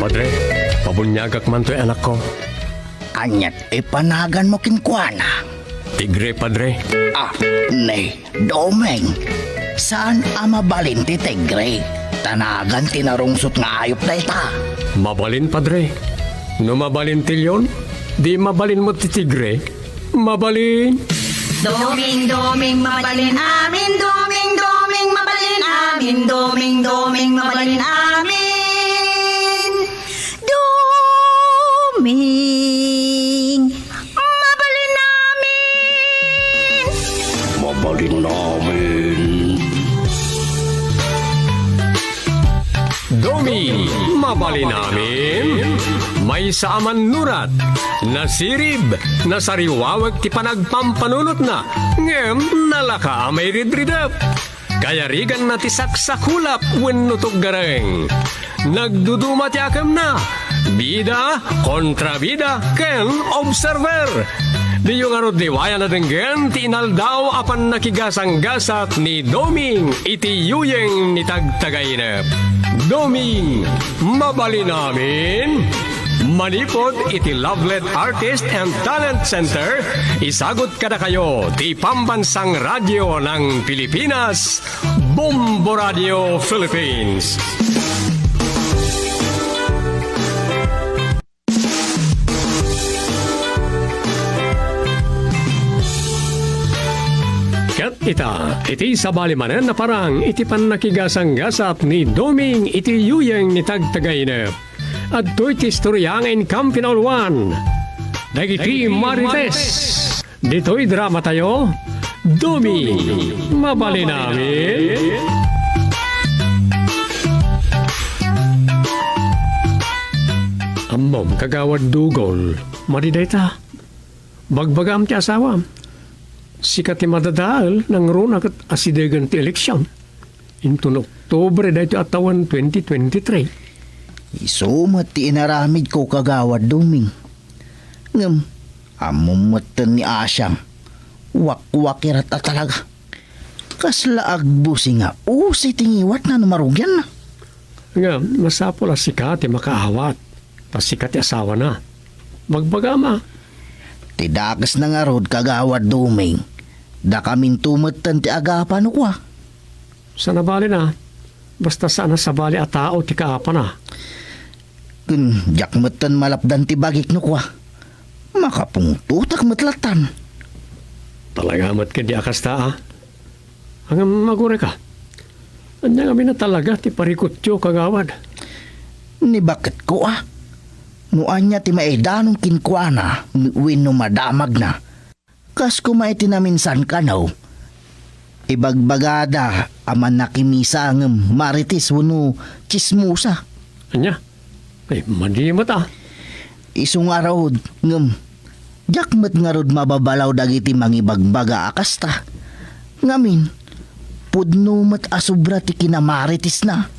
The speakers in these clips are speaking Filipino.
Padre, pabunyagak man to'y anak ko. Anyat ipanagan mo kinkwana. Tigre, Padre. Ne, Domeng. Saan mabalin ti Tigre? Tanagan tinarungsot nga ayop na ita. Mabalin, Padre. No mabalin tilyon, di mabalin mo ti Tigre. Mabalin. Doming, doming, mabalin amin. Doming, doming, mabalin amin. Doming, doming, mabalin amin. Doming, mabalin amin. Mabalin namin. Domi, mabalin namin. May saaman nurat, nasirib, nasariwawag ti panagpampanunot na, ngem nalaka may ridridap. Kaya rigan na ti saksakulap wenno gareng. Nagduduma ti akam na, bida kontra bida ken observer. Di yung arod liwaya na denggen ti inaldaw apan nakigasang-gasat ni Doming iti yuyeng ni tagtagainep. Doming, mabalin namin. Manipod iti Lovelet Artist and Talent Center, isagot kada kayo ti pambansang radyo ng Pilipinas, Bombo Radio Philippines. Kat iti sabali manen na parang iti pan nakigasang-gasap ni Doming iti yuyeng ni tagtagainep. At to'y ti storyangin Campinolwan. Dagiti Marites. Dito'y drama tayo. Doming, mabalin namin. Ammom, kagawad dugol. Mariday ta. Bagbagam ti asawa. Sikat ti madadaal ng runa kat asidegan ti eleksyon. Intun Oktobre dahito atawan 2023. Isumat ti inaramid ko kagawad Doming. Ngem, amumatan ni Asyang. Wakwakirata talaga. Kasla agbusi nga. Usi tingiwat na numarugyan na. Nga, masapol ang sikat ti makaawat. Pasikat ti asawa na. Magbagama. Tidakas na nga rod kagawad Doming. Da kamin tumatan ti agapan ko. Sa nabali na. Basta sana sa bali at tao ti kaapa na. Kun jakmatan malapdan ti bagik no kwa. Makapungtutak matlatan. Talaga mat ka di akas ta, hanggang magure ka. Anya kami na talaga ti parikutyo kagawad. Ni bakit ko Nuan niya ti maidanong kinkwana, win no madamag na. Kas kumay tinaminsan ka no. Ibagbagada, aman nakimisa ng maritis wano chismusa. Anya? Ay, madimat Isong araw, ngem, jakmet nga rod mababalaw dagiti mangibagbaga akasta. Ngamin, pudno mat asubra ti kinamaritis na.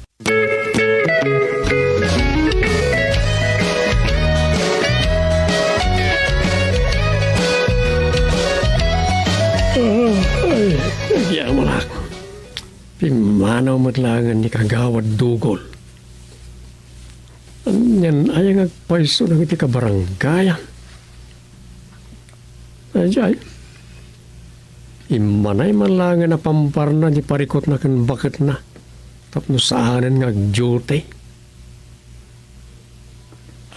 Ay, mo lang. Pimanaw matlangan ni kagawad dugol. Anyan, ayang agpaiso ng iti kabaranggayan. Ajay. Imanay malangan na pamparna di parikot na kan bakit na. Tapno saanan nga agjote.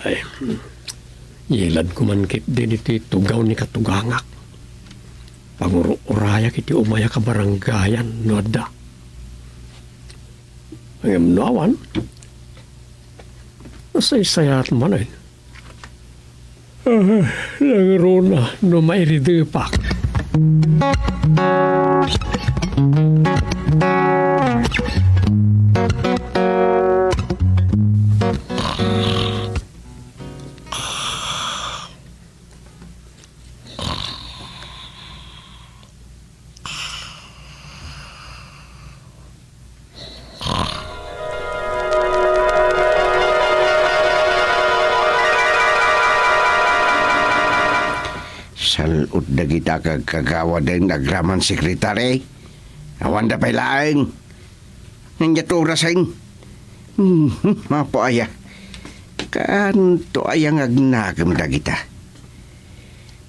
Ay, yelad ko man kit din iti tugaw ni katugangak. Panguro-uraya kiti umaya kabaranggayan, noda. Ang emnawan, nasay-sayat man ay. Nangro na, no mairidipak. Salud na kita kagagawa din nagraman sekretary. Awan da pa'y laing. Nandiya't orasin. Mapo aya. Kanto ayang agnagam dagita.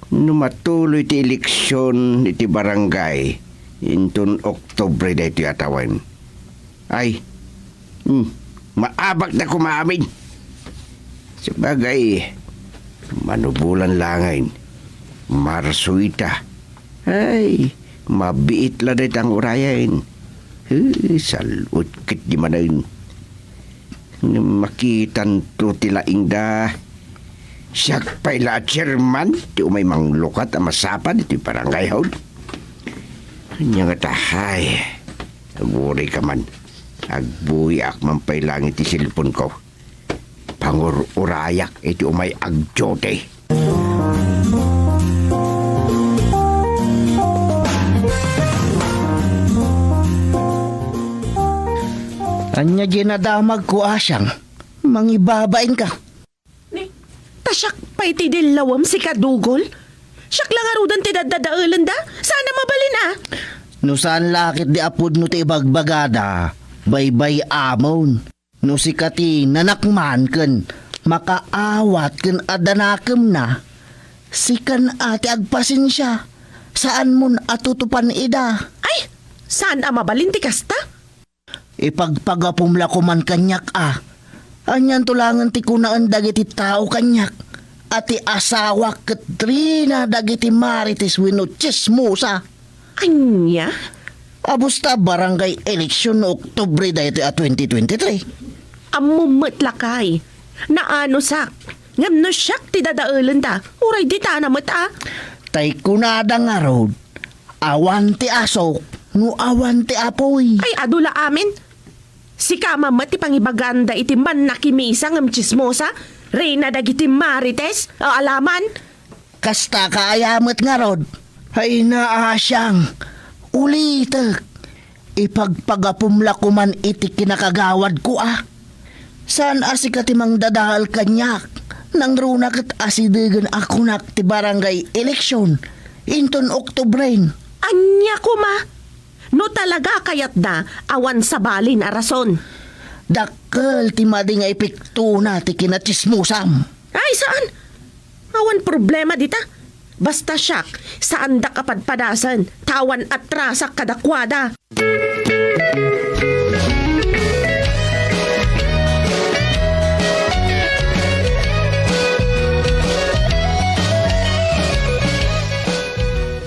Numatuloy ti eleksyon iti barangay intun Oktubre da iti atawan. Ay, maabak na kumamin. Sabagay, manubulan langain. Marso ita. Ay, mabiit la dit ang urayan. Salud kit di manain. Makitan to tila ingda. Siyak pa'y la chairman. Ti umay manglukat ang masapan iti barangay haud. Kanya nga tahay. Aguri ka man. Agbuhi ak man pa'y langit ti silpon ko. Pangur-urayak iti umay agjote. Anya ginadamag ko asyang, mangibabain ka. Tasyak pa iti dilawam si Kadugol. Siyak lang arudan ti dadadaulan da. Sana mabalin No saan lakit di apod no ti ibagbagada, baybay amon. No si kati nanakman ken, makaawat ken adanakam na. Sikan ati agpasensya, saan mon atutupan ida. Ay, saan mabalin ti kasta? Ipagpagapumla ko man kanyak Anyan tulangan ti kunaan dagiti tao kanyak. Ati asawa Katrina dagiti marites wenno chismosa. Anya? Abusta barangay eleksyon no Oktubre dayto 2023. Amumot lakay. Naano sak? Ngam no siyak ti dadaulan da. Uray di ta namot Tay kunada nga road. Awan ti asok no awan ti apoy. Ay adula amin. Si kama mati pangibaganda iti man nakimisa ngam chismosa. Reyna dagiti marites. O alaman. Kasta kaayamat nga rod. Ay naasyang. Ulitek. Ipagpagapumla ko man iti kinakagawad ko Saan asikatimang dadahal kanyak. Nang runa kat asidigan ako nak ti barangay eleksyon. Inton Oktubrain. Anya ko ma. No talaga kayat da awan sa balin a rason. Dakkel ti madi nga epekto na ti kinachismusam. Ay saan? Awan problema dita. Basta siyak, saan da kapadpadasan, tawan at rasak kadakwada.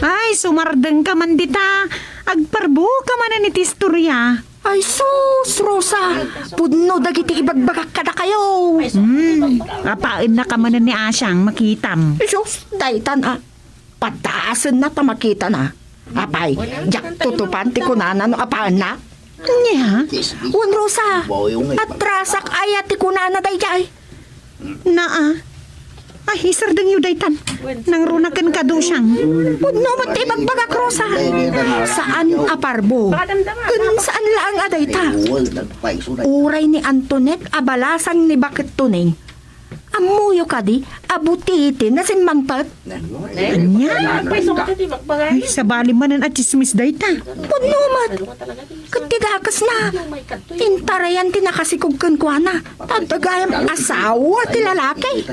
Ay, sumardeng ka man dita. Agparbo ka man ni tistorya. Ay sus, Rosa, pudno dagiti ibagbagak kada kayo. Apain na ka man ni Asyang makitam. Sus, daytan pataasan na tamakita na. Apay, jak tutupan ti kunana no apaan na. Nya? Wan Rosa, atrasak ayat ti kunana dayjay. Naa. Ay, isardeng yu daytan. Nang runakan ka do siyang. Pudno mati bagbagak Rosa. Saan aparbo? Kun saan lang adayta? Uray ni Antoinette abalasang ni Bakit Tuning. Amuyo ka di, abutitin na sinmangpat. Anya? Ay, sabali manan at chismis dayta. Pudnumat, katidakas na. Intarayan tinakasikugkan ko na. Tadagayam asawa ti lalaki.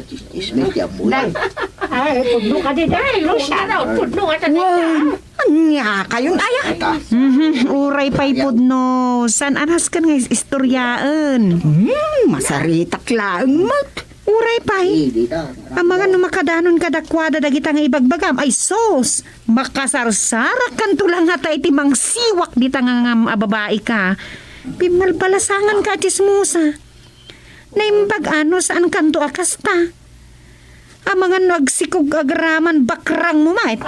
Ay, pudno ka din. Ay, Rosa raw, pudno ka din. Anya kayon aya. Uray pa'y pudno. San anas ka nga istoryaan? Masaritak lang mat. Uray pa'y. Ang mga numakadanon kadakwada dagita nga ibagbagam ay sos. Makasarsarak kan tulang hata iti mang siwak di tangangam ababae ka. Pimalbalasangan ka chismusa. Naimbag ano saan kanto akasta. Ang mga nagsikog agraman bakrang mo mait.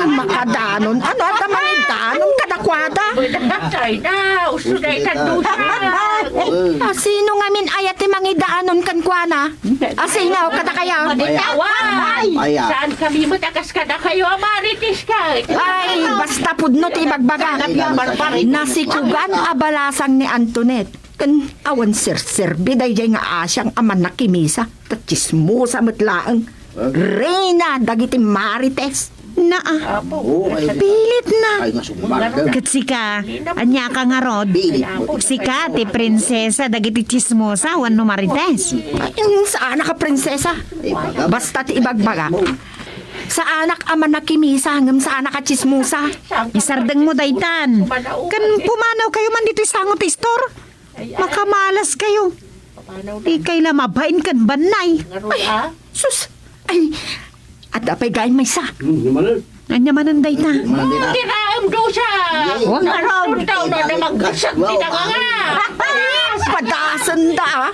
Makadanon, ano at danon kadakwada? Tay na, usuday ka dusa. Sino nga min ayat ti mangidaanon kan kuana? Asinaw kada kaya? Ay, saan kami matakas ka na kayo, amaritis ka. Ay, basta pudno ti bagbaga. Nasikugan abalasang ni Antoinette. Kan awan sir-serbi day nga asyang aman nakimisa. Tatsismo sa matlaang. Reyna dagiti marites. Na pilit na. Ay nga sumagdag. Kat sika, anya ka nga rod. Sika, ti prinsesa, dagiti chismosa, wan no marites. Sa anak ka, prinsesa. Basta ti ibagbaga. Sa anak ama na kimisa, ngam sa anak ka chismusa. Isardeng mo daytan. Kan pumanaw kayo man dito sangot istor. Makamalas kayo. Di kaila mabain kan banay. Sus, ay, at apay gain may sa. Anya man ang dayta. Tiraam daw siya. Huwag na raw. Daw na magkasag dito ka nga. Padasan da, ah.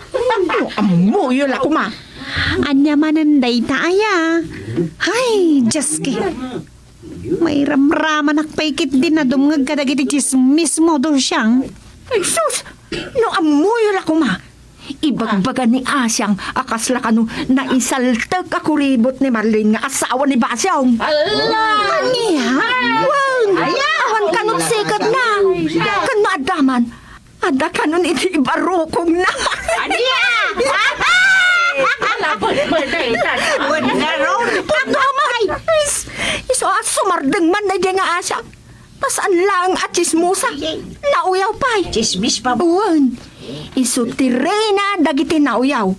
Amuyo la kuma. Anya man ang dayta aya. Hay, Diyos ki. May ramraman akpaikit din na dumngag ka dagiti chismis mo do siyang. Ay, sus, no amuyo la kuma. Ibagbaga ni Asyang akas la kanu na isaltag kakuribot ni Marlene nga asawa ni Basyong. Allah! Niya? Awan kanun sikat na. Kanu adaman. Ada kanun iti ibarukong na. Aniya! Alapot mo na itan. Pagdamay! Iso at sumardeng man na di nga Asya. Pasaan lang at chismusa. Nauyaw pa'y. Chismis pa Uwan. Iso ti Reyna dagiti nauyaw.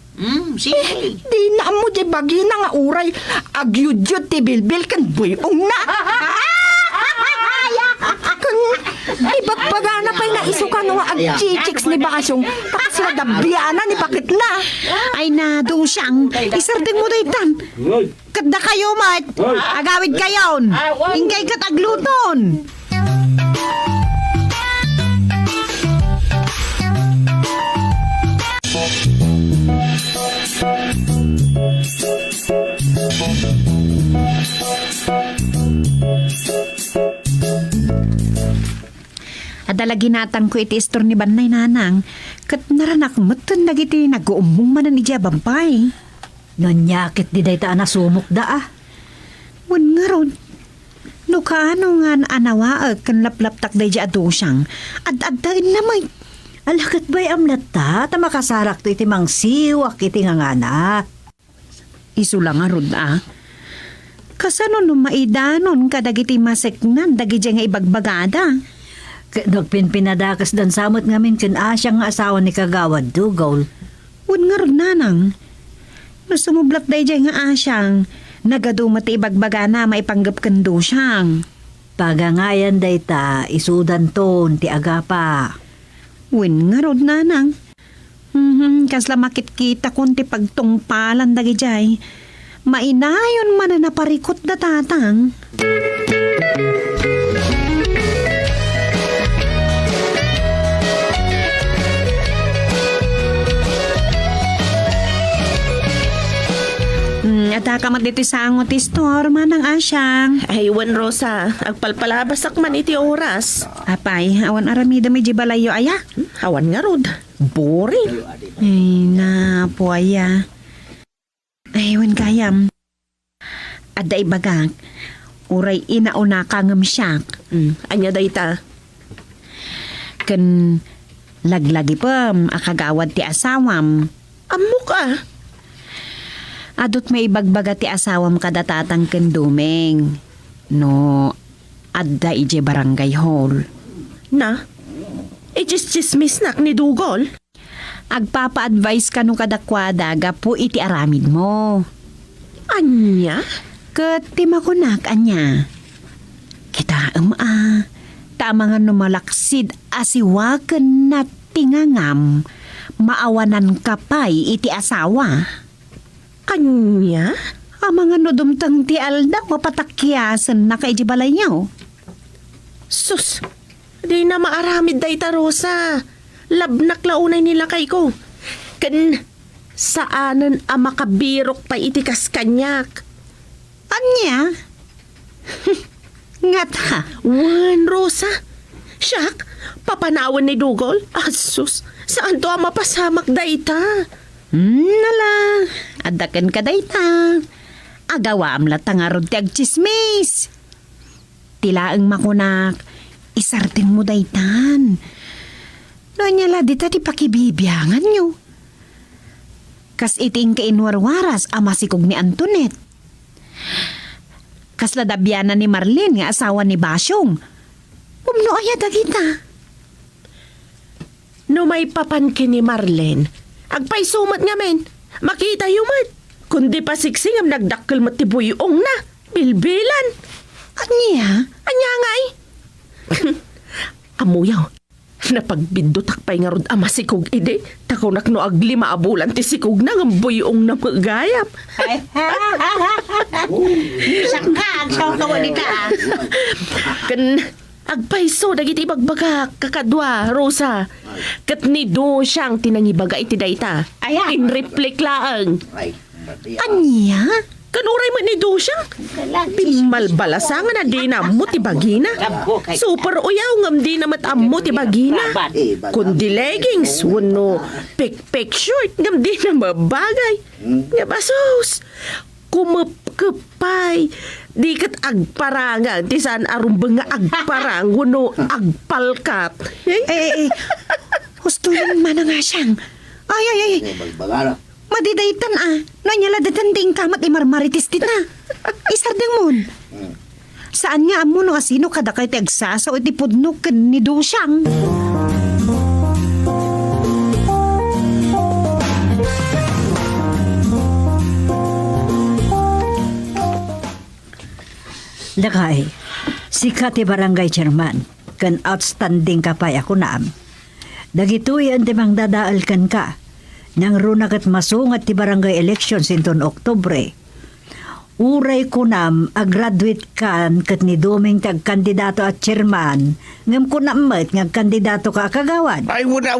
sige. Di na mo di bagi na nga uray. Agyudyod ti bilbil kan buyong na. Kan ibagbaga na pa'y na iso ka nga agchichiks ni Basyong. Tapos na dabyana ni Bakit na. Ay na do siyang. Isardeng mo daytan. Kada kayo mat. Agawid kayon. Ingkay katagluton. Adala ginatang ko iti istor ni Banay Nanang. Kat naranak matan dagiti nag-uumong manan ni Jabampay. Nanyakit di day ta nasumok da ah. Wan nga ron. No kaano nga anawaag kan laplaptak day di adosyang. Ad-addain na may. Alakat ba'y amlat ta? Ta makasarak to iti mang siwak iti nga ngana. Isu lang nga ron ah. Kasano no maidanon kadagiti maseknan dagiti nga ibagbagada. Nagpinpinadakas dan samot ngamin kin Asya nga asawa ni Kagawad Dugol. Wan nga ron nanang. No sumublat day di nga asyang. Nagadumati ibagbaga na maipanggap kando siyang. Pagangayan day ta, isudan ton ti agapa. Wan nga ron nanang. Kasla makit-kita kun ti pagtungpalan dagi jay. Mainayon man na naparikot da tatang. At akamat dito sangot istor manang asyang. Ay, wan Rosa, agpalpalabasak man iti oras. Apay, awan aramida may jibalayo aya. Awan nga rod. Boring. Ay na po aya. Ay, wan kayam. Ada ibagak. Uray inauna kang siyak. Anya dayta. Kan laglagi pam akagawad ti asawam. Amok ah. Adot may ibagbaga ti asawam kadatatang ken dumeng. No, adda ije barangay hall. Na? Ijis-chismis nak ni Dugol. Agpapa-advise ka no kadakwada gapu iti aramid mo. Anya? Ket timakunak anya. Kita tama nga numalaksid asiwaken na tingangam. Maawanan kapay iti asawa. Anya? Ang mga nudumtang ti alda mapatakyasan na kay jibalay niyo. Sus, di na maaramid dayta Rosa. Labnak launay nila kay ko. Kan saanan ang makabirok pa itikas kanyak. Anya? Ngata. Wan, Rosa. Siyak, papanawan ni Dugol. Asus, saan to ang mapasamak dayta? Nala, adakan ka dayta. Agawam latangarod ti agchismis. Tilaang makunak, isarting mo daytan. Nonya la dita ti pakibibiyangan nyo. Kas iting kainwarwaras amasikog ni Antoinette. Kasla dabyanan ni Marlene nga asawa ni Basyong. Umno aya dagita. No may papankin ni Marlene, agpay sumat nga men, makita yumat. Kundi pa siksing am nagdakkel matibuyong na, bilbilan. Anya? Anya nga eh. Amuyaw, napagbindot takpay nga rod ama sikog ide, takunak no agli maabulan ti sikog na ng buyong na magayap. Sakag sa kawanita. Kan agpaiso dagiti ibagbaga kakadwa, Rosa. Kat ni do siyang tinangibaga iti dayta. Aya. In-reflect laang. Anya? Kanuray mo ni do siyang. Pimalbalasangan na di na mo ti bagina. Super uyaw ngam di na matammo ti bagina. Kundi leggings, wano pek short ngam di na mabagay. Nga basos. Kumapkapay. Di kat agparangan. Ti saan arumbang nga agparang. Wano agpalkat. Husto yung mana nga siyang. Ay. Madidaytan Nanyala datanding kamat imarmaritis tit na. Isardeng mon. Saan nga amo no asino kada kay ti agsasa o ti pudno ken ni Dusyang. Lakay, sikat ti barangay chairman, kan outstanding kapay ako naam. Dagitoy ang timang dadaal kan ka, nang runagat masungat ti barangay election sinton Oktubre. Uray ko nam, graduate kan kat ni Duming tag kandidato at chairman, ngam ko namat nga kandidato ka kagawad. Ay, wala.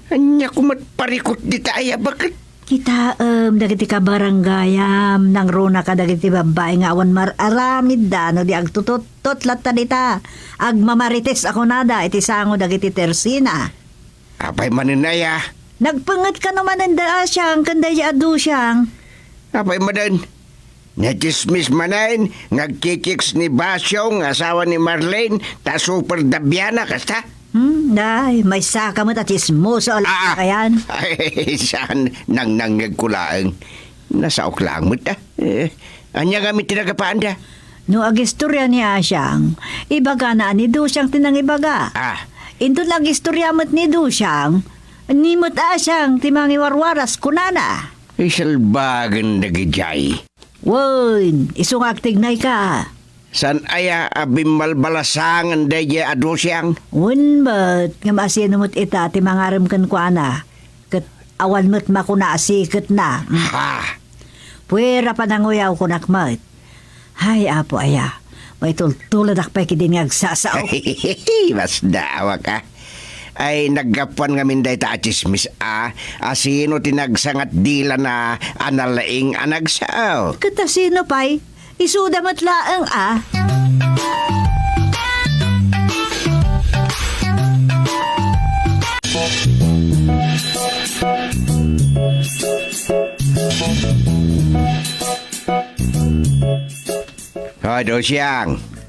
Anya ko matparikot di tayo. Bakit? Kita dagiti ka barangayam nang runa ka dagiti babae nga awan mararamid da no di agtutot latta dita agmamarites ako nada iti sango dagiti tersina. Apay maninaya. Nagpangat ka naman ang siyang kanday adu siyang. Apay madan. Natismis manain. Ngagkikiks ni Basyong, asawa ni Marlene, ta super dabyana kasta. Day, may saka mo tatis mo sa kayan. Ay, saan nang nangagkulaang. Nasa oklang mo ta. Anya kami tinagapaan da. No agistorya ni Asyang, ibaga na ni Dusyang tinang ibaga. Ito lang istorya mo't ni Dusyang, ni mo't Asyang timang iwarwaras kunana. Isalbagan na gijay. Woy, isong aktignay ka. San aya abimbalbalasangan daya adosyang? Unbat, nga masin mo't ita ti mangaram kan kuana. Kat awan mo't makuna asikat na. Ha! Puwera pa nanguyaw kunakmat. Hay, apo aya. May tulad akpay kidin ngagsasao. Mas dawa ka. Ay naggapuan nga minday ta chismis asino tinagsangat dila na analaing anagsao. Katasino pa'y? Isudamat laang Hoy,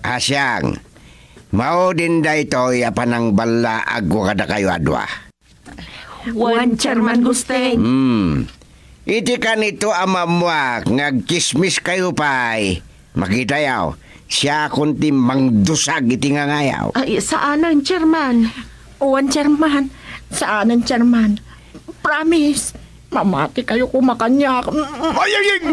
Asyang. Mao din da ito panang bala agwa kada kayo adwa. Wan chairman Gusteng. Iti ka nito amamuak, ngagkismis kayo pa'y. Makita yaw, siya kunti mangdusag iti nga ngayaw. Ay, saan ang chairman? Uwan, chairman. Saan ang chairman? Promise. Mamati kayo kumakanyak. Ay,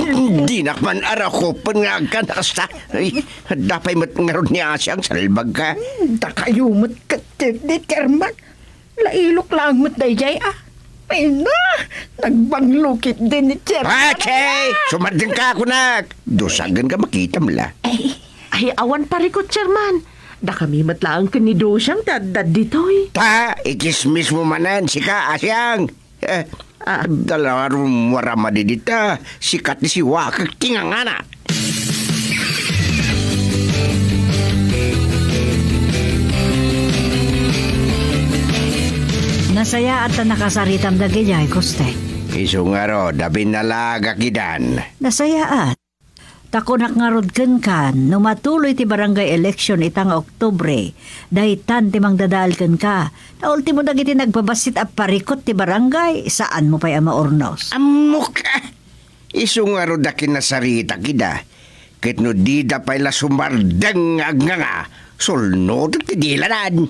di nakman arakopan nga agkanasta. Ay, dapay mat ngaron ni Asyang salbag ka. Dakayumot ka, di chairman. Lailok lang mo't dayjay Ay na, nagbanglukit din ni chairman. Okay, sumardin ka ako nak. Dusagan ka makita mula. Ay, awan parikot, chairman. Da kami matlaang kanido siyang dadad ditoy. Ta, ikismis mo manan, sika, Asyang. Dalawarong warama di dita, sikat ni si Wakag tingangana. Nasaya at nakasaritam dagijay, Koste. Iso nga ro, dabi nalaga kidan. Nasaya at. Takunak nga rod kan, no matuloy ti barangay election itang Oktubre, dahitan ti mang dadalkan ka. Na ultimo dagiti nagbabasit at parikot ti barangay, saan mo pa'y ama ornos? Amok ka! Iso nga ro dakin nasarita kida. Ket no di da pala sumardeng nga sulnod at tidilanan.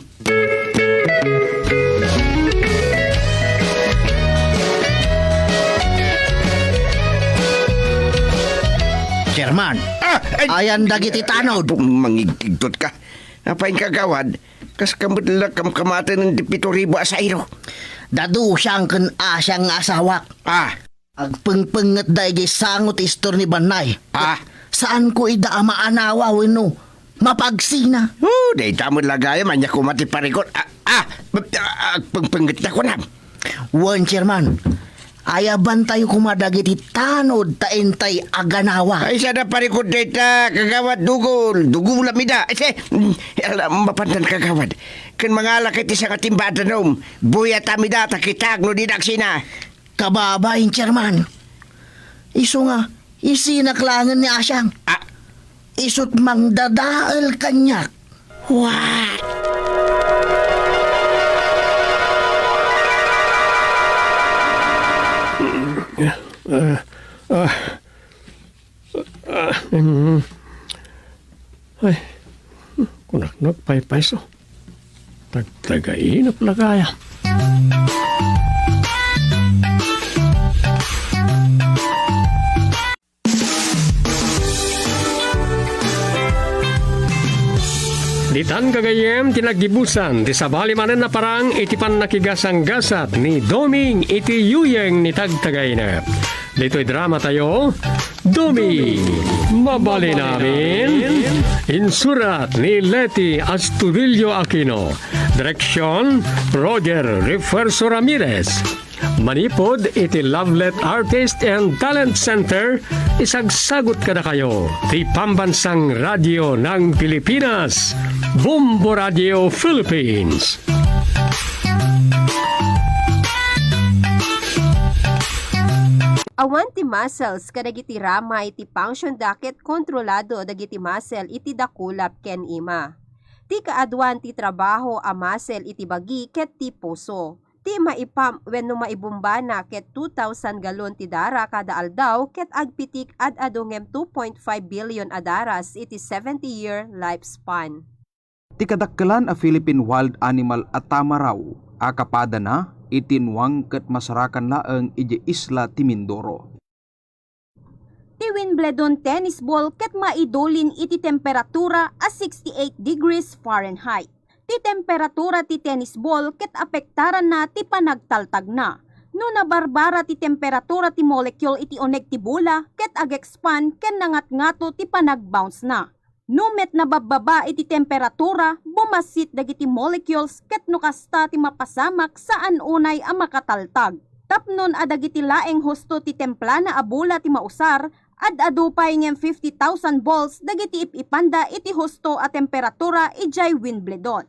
Chairman, ayan dagiti tanod. Mangigtigtot ka. Apain kagawad, kas kamot lakam kamatan ng 7,000 asayro. Dadu siyang kan asyang asawak. Agpengpenget dahi sangot istor ni Banay. Saan ko ida maanawa wino? Mapagsina. Day tamod lagaya manya ko mati parikot. Agpengpenget na ko na. Wan, Chairman. Ayaban tayo kumadagiti tanod taentay aganawa. Ay sada parikot data kagawad dugol. Dugol lamida. Ay alam mapantan kagawad. Kan mga lakit isang atimbada nom. Buya tamida takitag no didaksina. Kababain, Chairman. Iso nga, isinaklangan ni Asyang. Isot mang dadaal kanyak. What? Ay, kunak pay-payso. Tagtagainap lagaya. Ditan kagayem tinagibusan di sabali manen na parang iti pan nakigasang gasat ni Doming iti yuyeng ni tagtagay na. Dito'y drama tayo, Doming, mabali namin. Insurat ni Leti Astudillo Aquino. Direksyon, Roger Refuerzo Ramirez. Manipod iti Lovelet Artist and Talent Center, isagsagot kada kayo ti Pambansang Radio ng Pilipinas, Bumbo Radio Philippines. Awan ti muscles kadagiti rama iti function daket kontrolado dagiti muscle iti dakulap ken ima. Ti kaadwan ti trabaho a muscle iti bagi ket ti puso. Ti maipam wenno maibumbana ket 2,000 galon ti dara kada aldaw ket agpitik ad adungem 2.5 billion adaras iti 70-year lifespan. Ti kadakkelan a Philippine Wild Animal at tamaraw a kapada na itinwang ket masarakan laeng iti isla ti Mindoro. Ti Wimbledon tennis ball ket maidolin iti temperatura a 68 degrees Fahrenheit. Ti temperatura ti tennis ball ket apektaran na ti panagtaltag na. No nabarbara ti temperatura ti molecule iti oneg ti bola ket ag-expand ken nangat-ngato ti panag-bounce na. No met nabababa iti temperatura, bumasit dagiti molecules ket no kasta ti mapasamak saan unay a makataltag. Tapnon adagiti laeng husto ti templana a bola ti mausar, ad-adupay ngem 50,000 volts dagiti ipipanda iti husto a temperatura ijay Wimbledon.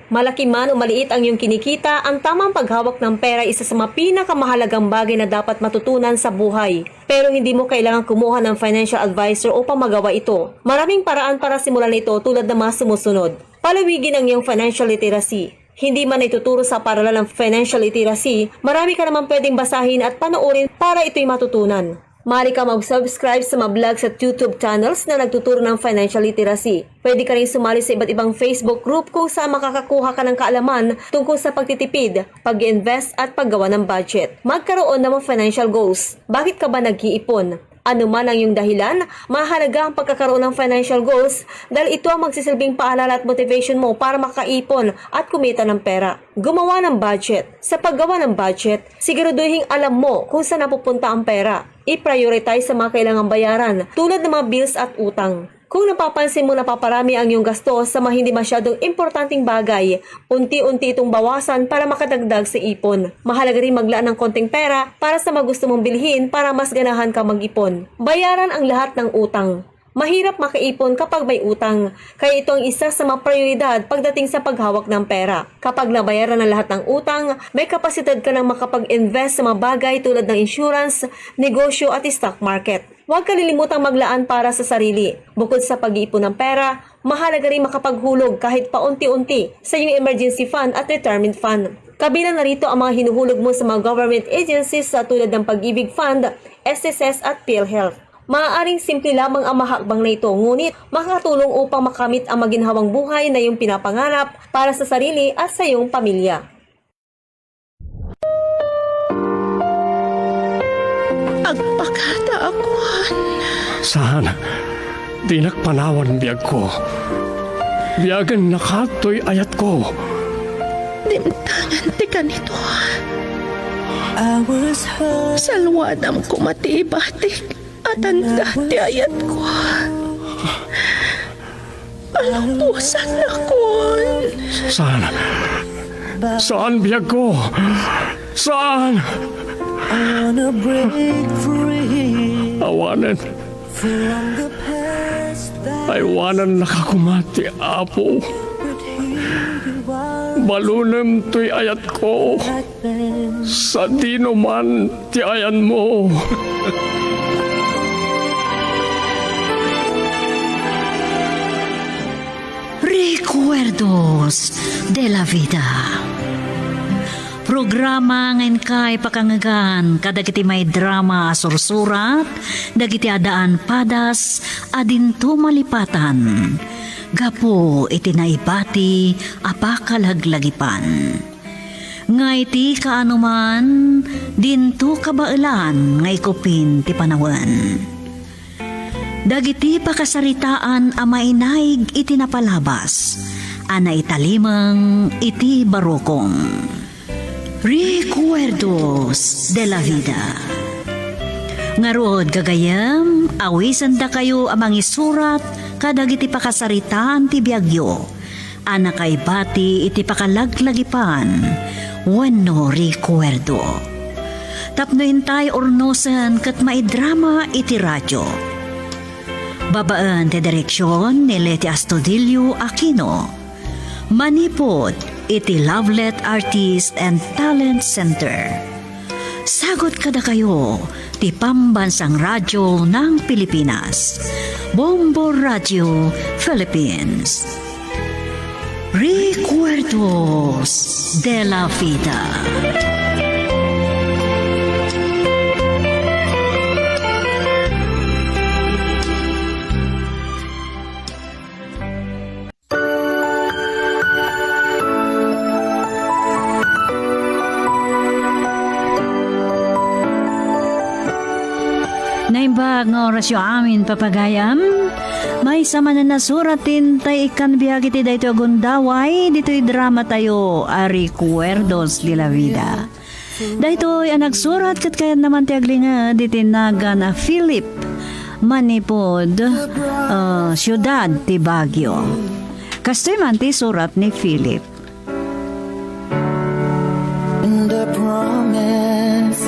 Malaki man o maliit ang iyong kinikita, ang tamang paghawak ng pera isa sa mga pinakamahalagang bagay na dapat matutunan sa buhay. Pero hindi mo kailangan kumuha ng financial advisor upang magawa ito. Maraming paraan para simulan ito tulad ng mga sumusunod. Palawigin ang iyong financial literacy. Hindi man ituturo sa paralan ng financial literacy, marami ka naman pwedeng basahin at panoorin para ito'y matutunan. Maaari ka mag-subscribe sa mga vlogs at YouTube channels na nagtuturo ng financial literacy. Pwede ka rin sumali sa iba't ibang Facebook group kung saan makakakuha ka ng kaalaman tungkol sa pagtitipid, pag-invest at paggawa ng budget. Magkaroon ng mga financial goals. Bakit ka ba nag-iipon? Ano man ang iyong dahilan, mahalaga ang pagkakaroon ng financial goals dahil ito ang magsisilbing paalala at motivation mo para makaipon at kumita ng pera. Gumawa ng budget. Sa paggawa ng budget, siguraduhin alam mo kung saan napupunta ang pera. I-prioritize sa mga kailangang bayaran tulad ng mga bills at utang. Kung napapansin mo na paparami ang iyong gastos sa mga hindi masyadong importanteng bagay, unti-unti itong bawasan para makadagdag sa ipon. Mahalaga rin maglaan ng konting pera para sa mga gusto mong bilhin para mas ganahan ka mag-ipon. Bayaran ang lahat ng utang. Mahirap makaipon kapag may utang, kaya ito ang isa sa mga prioridad pagdating sa paghawak ng pera. Kapag nabayaran ang lahat ng utang, may kapasidad ka ng makapag-invest sa mga bagay tulad ng insurance, negosyo at stock market. Huwag kalilimutang maglaan para sa sarili. Bukod sa pag-iipon ng pera, mahalaga rin makapaghulog kahit paunti-unti sa iyong emergency fund at retirement fund. Kabilang na rito ang mga hinuhulog mo sa mga government agencies tulad ng Pag-ibig Fund, SSS at PhilHealth. Maaaring simple lamang ang mahakbang na ito, ngunit makakatulong upang makamit ang maginhawang buhay na iyong pinapangarap para sa sarili at sa iyong pamilya. Agpakadaakuan. Saan? Di nakpanawan biyag ko. Biyagan nakatoy ayat ko. Dimtangan ti kanito. Salwadam ko matibatik at ang dati ayat ko. Alampusan akon. Saan? Saan biyag ko? Saan? Awanan. Aywanan nakakumati, Apo. Balunem to'y ayat ko. Sa dino man ti ayan mo. Recuerdos de la Vida. Programa ngayon kay pakangagan kadagiti may drama sursurat, dagiti adaan padas, adin tumalipatan. Gapo iti naibati apakalaglagipan. Ngay ti kaanuman, dinto kabailan ngay kupin ti panawan. Dagiti pakasaritaan amainaig iti napalabas, ana italimang iti barokong. Recuerdos de la Vida. Ngarod gagayam, awisan da kayo amang isurat kadagiti pakasaritaan ti biagyo. Ana kay bati iti pakalaglagipan. Wenno recuerdo. Tapno hintay ornosan kat maidrama iti radyo. Babaan ti direksyon ni Leti Astudillo Aquino. Manipod iti Lovelet Artist and Talent Center. Sagot kada kayo ti Pambansang Radyo ng Pilipinas. Bombo Radio Philippines. Recuerdos de la Vida. Naimbag nga oras yung amin papagayam. May sama na nasuratin tay ikan biyagi ti dayto agundaway dito'y drama tayo a Recuerdos de la Vida. Dayto'y ang nagsurat kat kaya naman ti aglinga ditinaga na Philip Manipod siyudad ti Baguio. Kastoy man ti surat ni Philip. The promise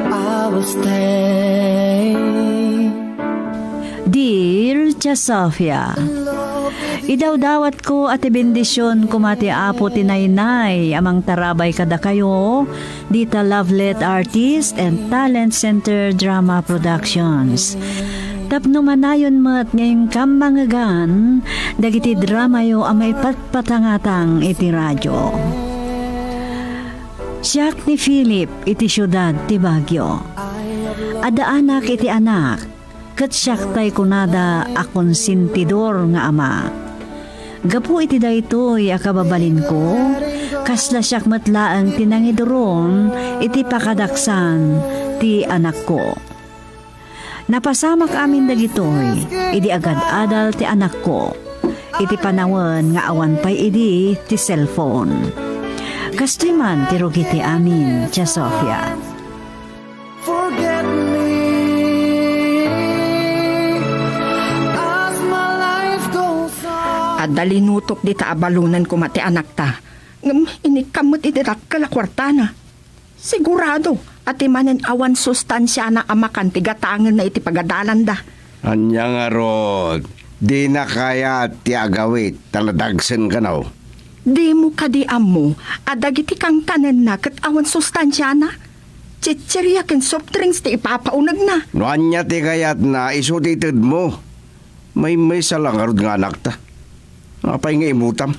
I will stay. Dear Tia Sofia, idawdawat ko at ibendisyon kumati apo tinaynay amang tarabay kada kayo dita Lovelet Artist and Talent Center Drama Productions. Tapno manayon mat ngayong kambangagan dagiti drama yo amay patpatangatang iti radyo. Siyak ni Philip iti siyudad ti Baguio. Ada anak iti anak, kat siyak tay kunada akon sintidor nga ama. Gapu iti daytoy akababalin ko, kasla siyak matlaang tinangidoron iti pakadaksan ti anak ko. Napasamak amin dagitoy, idi agad adal ti anak ko, iti panawan nga awan pay idi ti cellphone. Kastoy man ti rugiti amin, Tia Sofia. Forget me as my life goes on. Adalinutok di ta abalunan ko mati anak ta. Inikamot itirak kalakwarta na. Sigurado, ati manen awan sustansya na amakan tigatangan na iti pagadalan da. Anya nga rod, di na kaya ti agawit, taladagsen ka na. Di mo kadi amo, adagiti kang tanan na kat awan sustansya na. Chichirya ken soft drinks ti ipapaunag na. No anya ti kayat na isutitid mo. May salang arod nga anak ta. Apay nga imutam.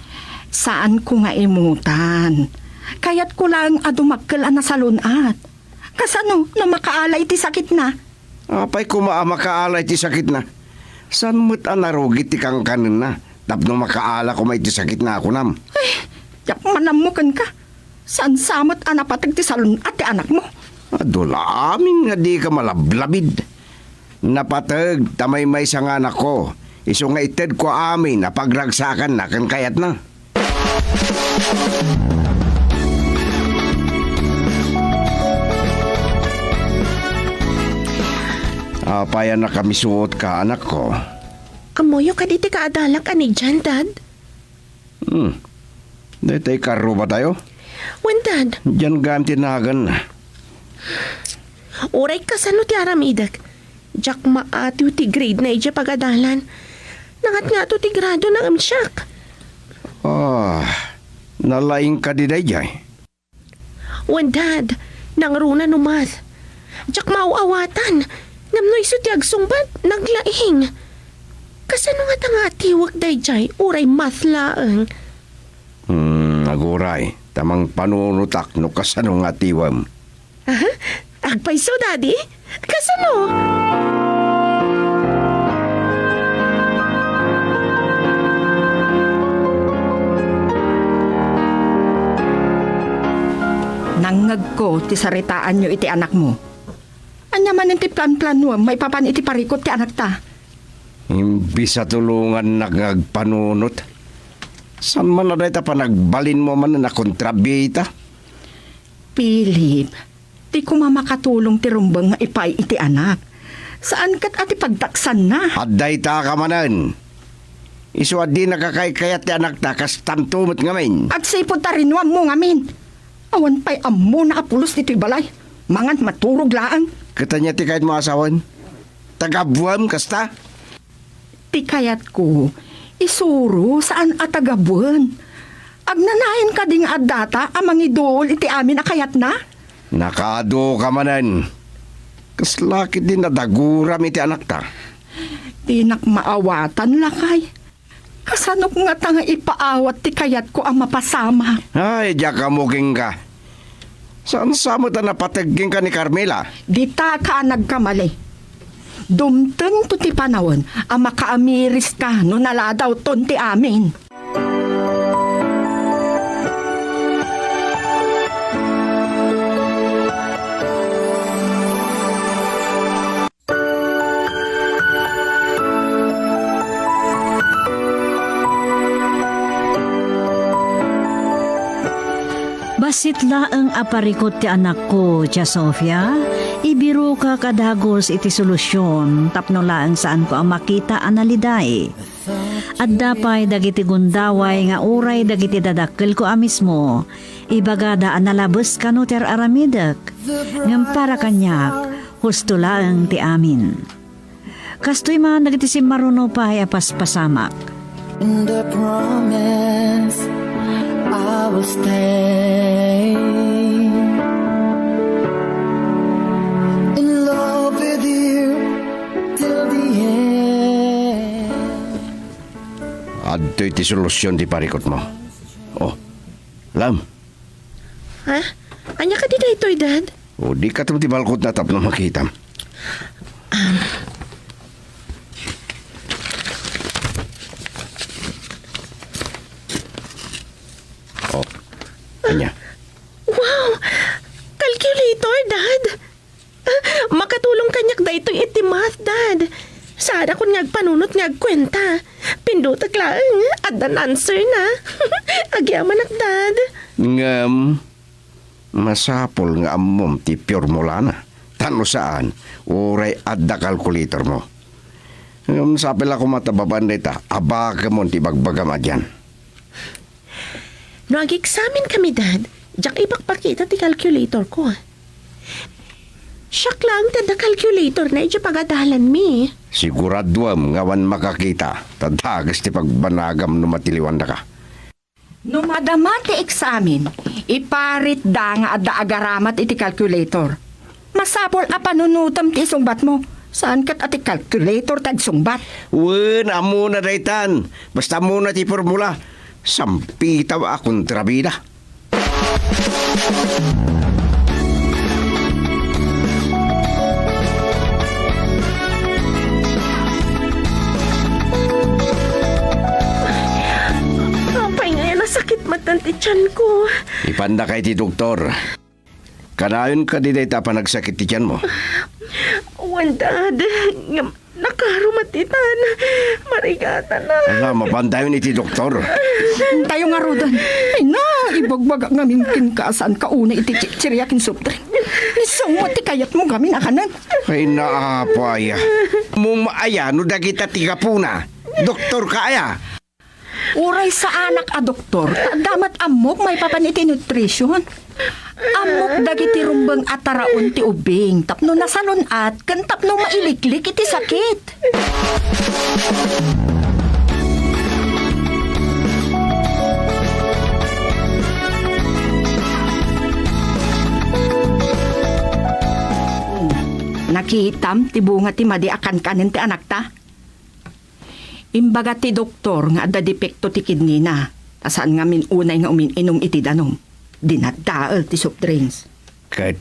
Saan ko nga imutan? Kayat ko lang adumagkal na salunat. Kasano na makaalay ti sakit na. Apay kumaa makaalay ti sakit na. San mo't anarugit ti kang kanin na. Tapno makaala ko may ti sakit na ako nam. Yak manamukan ka. Saan samot anapatag ti salon at ti anak mo? Adula amin nga di ka malablabid. Napatag tamay may sa nga anak ko. Iso nga ited ko amin na pagragsakan na kan kayat na. Apayan na kami suot ka anak ko. Amoyo ka diti ka adalak ani dyan, Dad. Dito karo ba tayo? When, Dad? Diyan ganti nagan na. Uray ka sano ti aramidak. Jack maatiw ti grade na ija pagadalan. Nangat nga to ti grado ng amsyak. Nalaing ka di dayjay. When, Dad, nangruna numath. Jack mauawatan. Namnoy so ti agsungbat, naglaing. Kasano nga tanga tiwag dayjay, uray math laang. Naguray. Tamang panunutak no kasano nga tiwam. Agpay so, Daddy? Kasano? Nangag ko ti saritaan nyo iti anak mo. Anya man ti plan-plan mo, may papan iti parikot ti anak ta. Imbis sa tulungan nagpanunot. San man na dahita pa nagbalin mo man na kontrabita? Philip, di ko mamakatulong ti rumbang nga ipay iti anak. Saan kat ati pagtaksan na? Aday ta ka manan. Isu di nakakaykayat ti anak ta kas tamtumot ngamin. At sipod ta rinwam mo ngamin. Awan pa'y ammo nakapulos dito'y balay. Mangan maturog laang. Katanya ti kahit mo asawan? Tagabuam kasta? Ti kayat ko, isuro saan at tagabuan. Agnanayan ka ding adata amang idol iti amin akayat na? Nakado ka manan. Kaslakit din na daguram iti anak ta. Tinak maawatan lakay. Kasanok nga tanga ipaawat ti kayat ko ang mapasama. Ay, diya ka muging ka. Saan mo ta napataging ka ni Carmela? Di ta ka nagkamali. Dumteng to ti panawon ang makaamiris ka no naladaw ton ti amin. Basit laeng aparikot ti anak ko, Tia Sofia. Ibiro ka kadagos iti solusyon, tapno laeng saan ko ang makita analiday. At dapay dagiti gundaway nga uray dagiti dadakkel ko amismo. Ibagada analabos ka no ter aramidak. Ngam para kanyak, husto laeng ti amin. Kastoy man dagiti si maruno pa apas pasamak. And I promise I will stay in love with you till the end. Adto iti solusyon di parikot mo. Oh, Lam. Ha? Anya ka di daytoy, Dad? O di ka ti balkot na tapno makita. Anya. Wow! Calculator, Dad! Makatulong kanyak daytoy iti math, Dad. Sada kun ngagpanunot ngagkwenta. Pindutag laeng, adan answer na. Agyaman ak, Dad. Ngam, masapol nga amom ti pure mula na. Tano saan, uray adda calculator mo. Ngam sapil ako matababan dita, abaga mo ti bagbagam adyan. No, ag-examine kami, Dad. Diyak ipakpakita ti calculator ko. Siyak lang, tada calculator na iti pagadalan mi. Siguraduam ngawan makakita, tadagas ti pagbanagam no matiliwan da ka. No madama ti examen, iparit da nga adda agaramat iti calculator. Masapol a panunutam ti sungbat mo. Saan kat ati calculator tag sungbat? Wen, amo na daytan. Basta muna ti formula. Sampitaw akong trabida. matan ti tiyan ko. Ipanda kay ti doktor. Kanayon ka di ta pa nagsakit ti tiyan mo. Wandad, nakarumatitan. Marigatan na. Ala, mapandayon ni ti doktor. Tayo nga rodan. Ay na, ibagbaga ngamin kinkasan kauna iti tsiriyakin subtre. Nisong mo ti kayat mo gamin akanan. Ay naapaya. Mong maaya no dagita ti kapuna. Doktor ka aya. Uray sa anak a doktor, damat amok may papaniti nutrition. Amok dagiti rumbang ataraon ti ubing, tapno nasalon at kan tapno mailiklik iti sakit. Nakitam ti bunga ti madi akan kanin ti anak ta. Imbaga ti doktor nga ada depekto ti kidney na. Tasaan nga min unay nga uminom iti danom. Dinadaal ti soft drinks. Kahit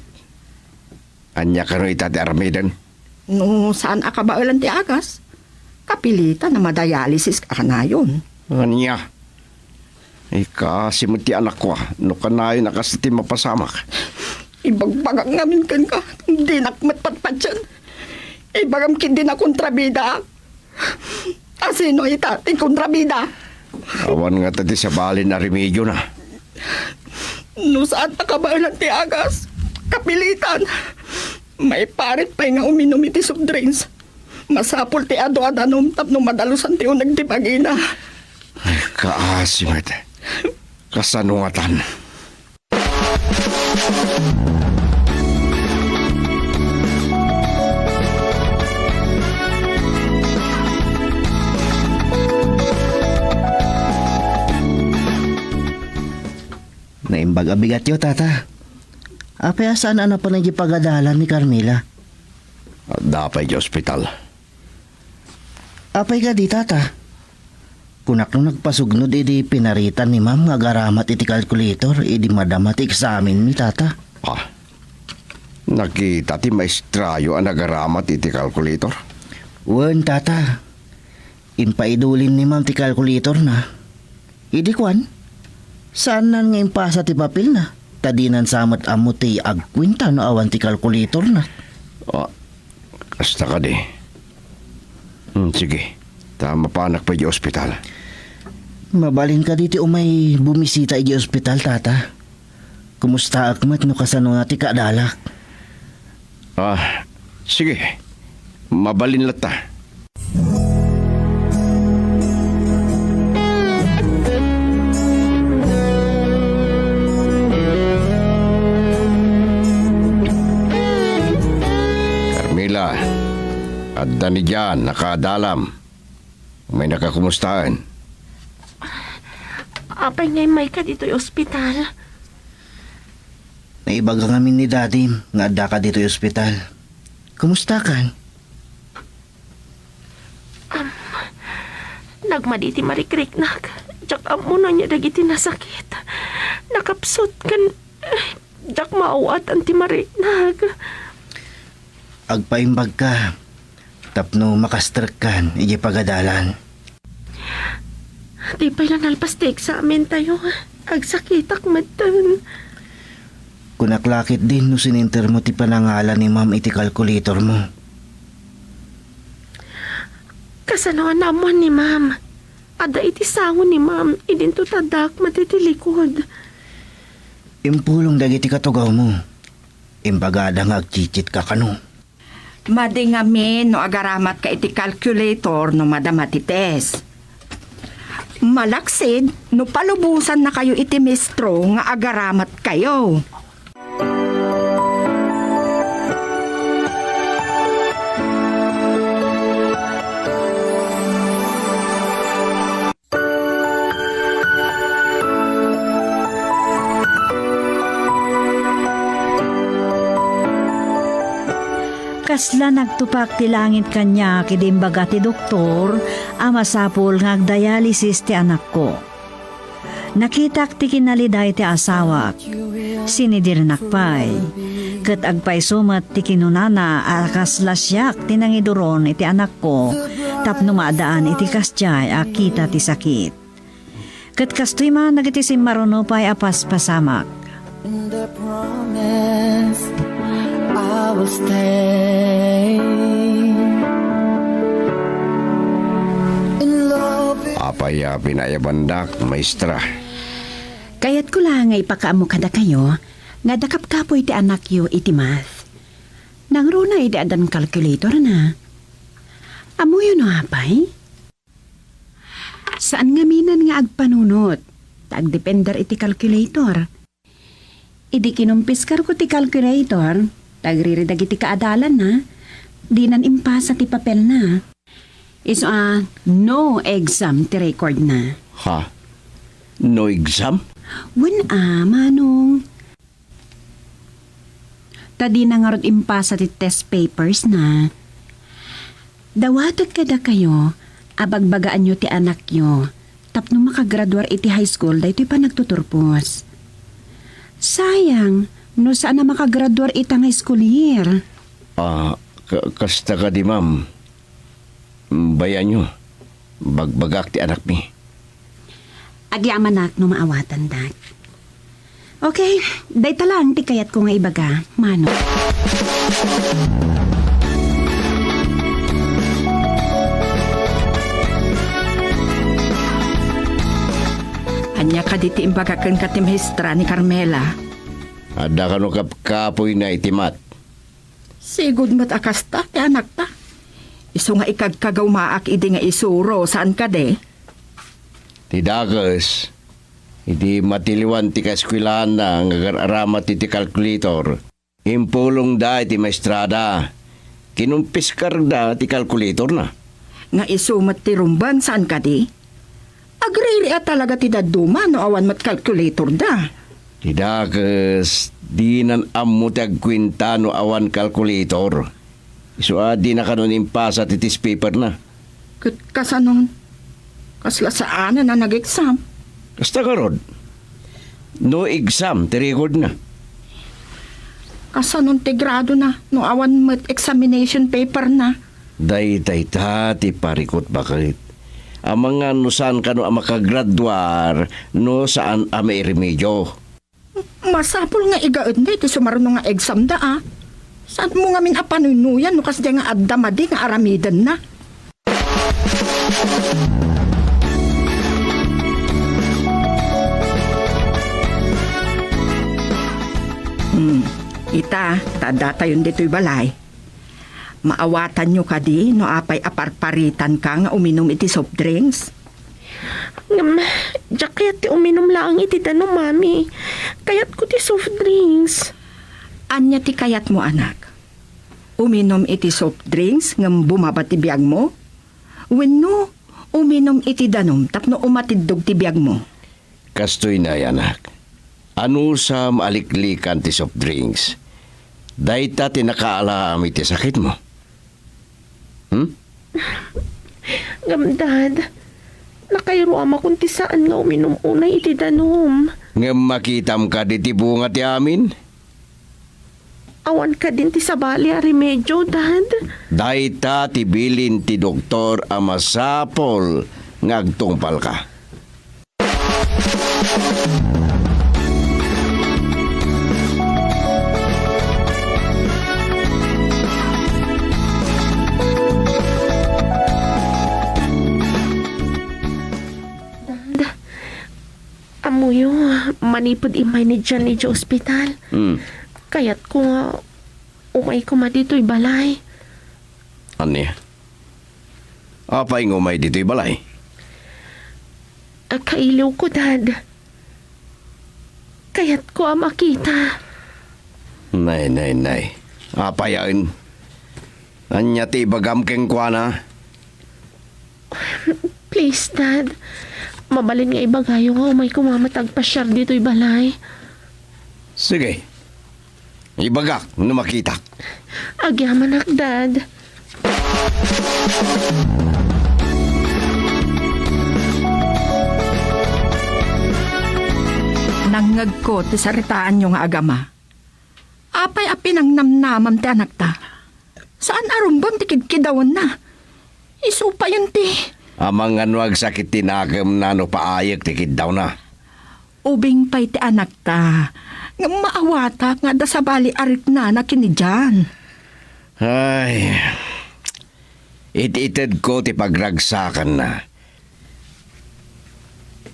anya ka ro ita ti armidan. No, saan akabaalan ti agas? Kapilitan na madialysis ka na yun. Anya? Kasi mo ti anak ko. No kanayon akas ti mapasamak. Ibagbagang ngamin kan ka. Hindi nakmatpatpat yan. Ibagam kindi na kontrabida. Asino ita ti kontrabida? Awan nga tadi sa balin na remedyo na. No saan akabaalan ti agas? Kapilitan. May parit pa nga uminom iti soft drinks. Masapol ti ado-adanom tapno madalusan ti unag ti pagina. Ay, kaasimat. Kasanungatan. Naimbag abigat yo, tata. Apaya saan na pa nagipagadalan ni Carmela? Dapay di ospital. Apay ka di, tata. Kunak nung nagpasugnod, idi pinaritan ni ma'am nga garamat iti calculator, idi madamat examen mi, tata. Nakita ti maestrayo ang nagaramat iti calculator. Wen, tata. Impaidulin ni ma'am ti calculator na. Idi kwan. Saan nan nga impasa ti papel na? Tadinan samat amo ti agkwinta no awan ti calculator na. Kasta ka di. Sige. Tama pa anak pa di ospital. Mabalin ka diti umay bumisita di ospital, tata. Kumusta akmat no kasano na ti kadalak? Sige. Mabalin lata. At dani dyan, nakadalam. May nakakumustahan. Apay ngay may ka dito'y ospital. Naibaga ngamin ni daddy nga adda ka dito yung ospital. Kumusta ka? Nagmaditi marikriknak. Diyak amunan niya dagiti nasakit. Nakapsot kan. Diyak maawat ang timariknag. Agpaimbag ka. Tapno makastrak kan, iji pagadalan. Di pa lang nalpas ti examen tayo. Agsakitak matan. Kunaklakit din no sininter mo ti panangalan ni ma'am iti calculator mo. Kasanoan naman ni ma'am. Ada iti sangon ni ma'am. Idin to tadak matitilikod. Impulong dagiti katugaw mo. Imbagada nga agchicit ka kano. Madingamin no agaramat ka iti calculator no madamatites. Malaksid no palubusan na kayo iti mestro nga agaramat kayo. Kasla nagtupak ti langit kanya kidimbaga ti doktor ama sapol nga agdialysis ti anak ko. Nakitak ti kinaliday ti asawak. Sinidirnakpay. Ket agpay sumat ti kinunana akaslasyak ti nangiduron iti anak ko tapno maadaan iti kasyay akita ti sakit. Kat kastoy man nagitisim maruno pa'y apas pasamak. And I promise I will stay in love with Apaya pinayabandak, maestra. Kayat ko lang nga ipakaamo kada kayo, nga dakap kapoy ti anak yo iti math. Nang runa iti adan calculator na. Amo yun no apay? Saan nga minan nga agpanunot? Tagdepender iti calculator. Idi kinumpiskar ko ti calculator, tagriridag iti kaadalan na, di nan impasa ti papel na. Iso no exam ti record na. Ha? No exam? Wen manong. Tadi na nga rod impasa ti test papers na. Dawatot kada kayo, abagbagaan nyo ti anak nyo, tapno makagraduar iti high school, dahito pa nagtuturpos. Sayang, no saan na makagraduar itang high school year? Kasta ka di ma'am. Bayan nyo. Bagbagak ti anak mi. Agyamanak no maawatan dak. Okay, dayta lang ti kayat ko nga ibaga, mano. Anya ka diti imbagakan ka ti maestra ni Carmela. Ada ka no kapoy na itimat. Sigud mat akasta ti anak ta. Iso nga ikagkagaw maak idi nga isuro saan ka de? Tidagas. Hindi matiliwan ti kaskwilahan na nga aramat ti calculator. Impulong da iti maestrada. Kinumpiskar da ti calculator na. Nga isumat ti rumban saan ka di? Agriri at talaga ti daduma no awan mat calculator da. Tidagas. Di nan ammo ti agkwinta no awan calculator. Iso di na kanon impasa ti tis paper na. Kasanon? Kasla saan na nag-exam? Kasta ka rod. No exam, ti record na. Kasanon ti grado na no awan mat examination paper na. Day ta ti parikot bakit. Ang mga no saan ka no makagraduar no saan may remedyo. Masapol nga igaod na iti sumarunong nga exam da Saan mo nga min apanunuyan no kasi nga addamadi nga aramidan na. Ita, tadata yun dito'y balay. Maawatan nyo ka di, no apay aparparitan ka nga uminom iti soft drinks. Jacket ti uminom lang iti tanong, mami. Kayat ko ti soft drinks. Anya ti kayat mo, anak? Uminom iti soft drinks ngam bumabat ti biyag mo? Wenno, uminom iti danom tapno umatidog ti biyag mo? Kastoy na anak. Ano sa maaliklikan ti soft drinks? Dayta tinakaalam iti sakit mo. Dad, nakayro ama kung ti saan nga uminom unay iti danom. Nga makitam ka di ti bunga ti amin? Awan ka din ti sabali a remedyo, Dad. Dayta ti bilin ti doktor amasapol ngagtungpal ka. Amuyo, manipod imay ni Johnny sa ospital. Kaya't ko nga umay ko dito'y balay. Ani? Apay ngumay dito'y balay? Kailiw ko, Dad. Kaya't ko makita. Nay. Apayain. Anya ti bagam keng kwa na? Please, Dad. Mabalin nga ibagayo nga umay ko mamatagpasyar dito'y balay. Sige. Ibagak na makita. Agyamanak, Dad. Nangag ko ti saritaan nyo nga agama. Apay apin ang namnamam ti anak ta. Saan arumbang ti kidkidawan na? Isupa yun ti. Amang anwag sakit tinakam na no paayag tikid daw na. Ubing pa'y ti anak ta. Nga maawata nga da sa bali arit na kinidyan. Ay, itited ko ti pagragsakan na.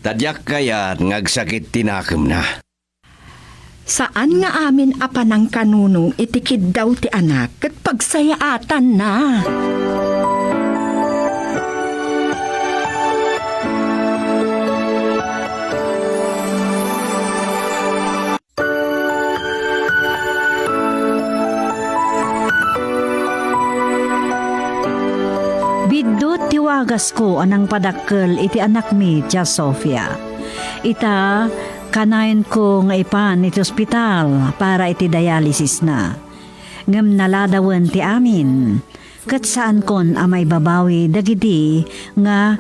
Tadyak kaya ngagsakit tinakam na. Saan nga amin apa ng kanunong itikid daw ti anak at pagsayaatan na. Bidot tiwagas ko anang padakkel iti anak mi, Tia Sofia. Ita, kanayon ko nga ipan iti ospital para iti dialysis na. Ngam naladawan ti amin. Kat saan kon amay babawi dagiti nga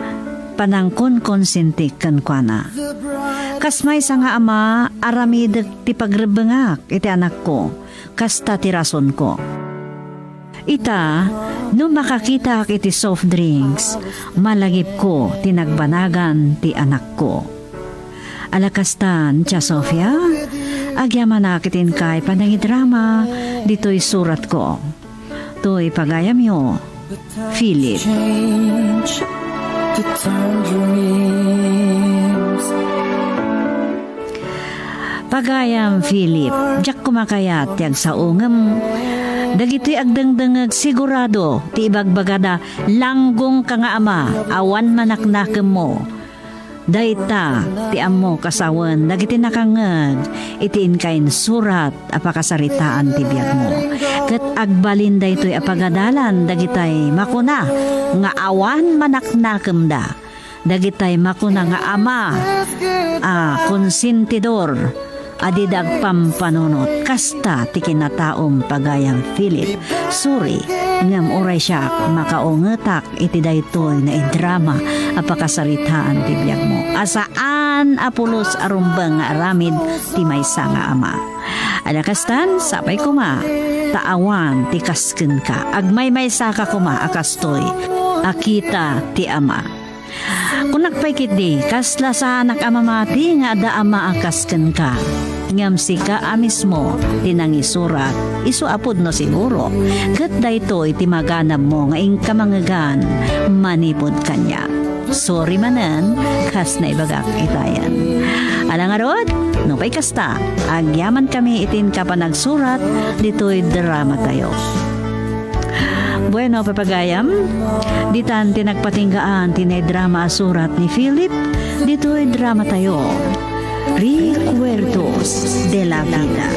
panangkon konsentik kankwana. Kasmay sa nga ama aramid ti pagrebengak iti anak ko. Kasta ti rason ko. Ita, no makakita iti soft drinks, malagip ko tinagbanagan ti anak ko. Alakastan, Tia Sofia, agyaman nakitin kay panangidrama, dito'y surat ko. To'y pagayam yo, Philip. Change to turn dreams. Pagayam, Philip, jak kumakayat tiyag sa ungem. Dagito'y agdangdangag sigurado ti ibagbagada langgong ka nga ama awan manaknakem mo. Dayta ti ammo kasawen dagiti nakangeg itiin kain surat apakasaritaan ti biag mo. Ket agbalin daytoy apagadalan dagitay makuna nga awan manaknakem da. Dagitay makuna nga ama konsentidor adidag pampanunot kasta ti kinataom pagayang Philip. Sorry, ngam oray siya makaungetak iti daytoy na idrama apakasaritaan ti biag mo. Asaan apulos arumbang nga aramid ti maysa nga ama. Alakastan, sapay kuma, taawan ti kasken ka. Agmay maysa ka kuma akastoy, akita ti ama. Kung nagpaikit di, kasla sa anak amamati nga da ama akasken ka. Ngam sika amismo, tinangisurat, isu apod no siguro. Kat dayto iti maganap mo nga ingkamangagan, manipod kanya. Sorry manan, kas na ibagak itayan. Alang arod, no pa'y kasta, agyaman kami itin ka pa nagsurat, dito'y drama tayo. Bueno, papagayam, ditan tinagpatinggaan tinay drama surat ni Philip, dito'y drama tayo. Recuerdos de la Vida.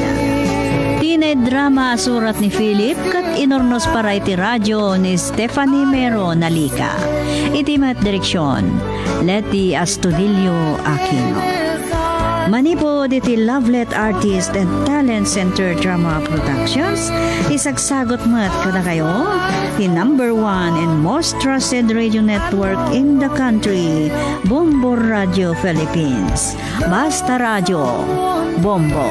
Tinay drama surat ni Philip kat inornos para iti radyo ni Stephanie Mero Nalika. Itimat direksyon, Leti Astudillo Aquino. Manipod iti Lovelet Artist and Talent Center Drama Productions, isagsagot mat kada kayo, the #1 and most trusted radio network in the country, Bombo Radio Philippines. Basta Radio, Bombo.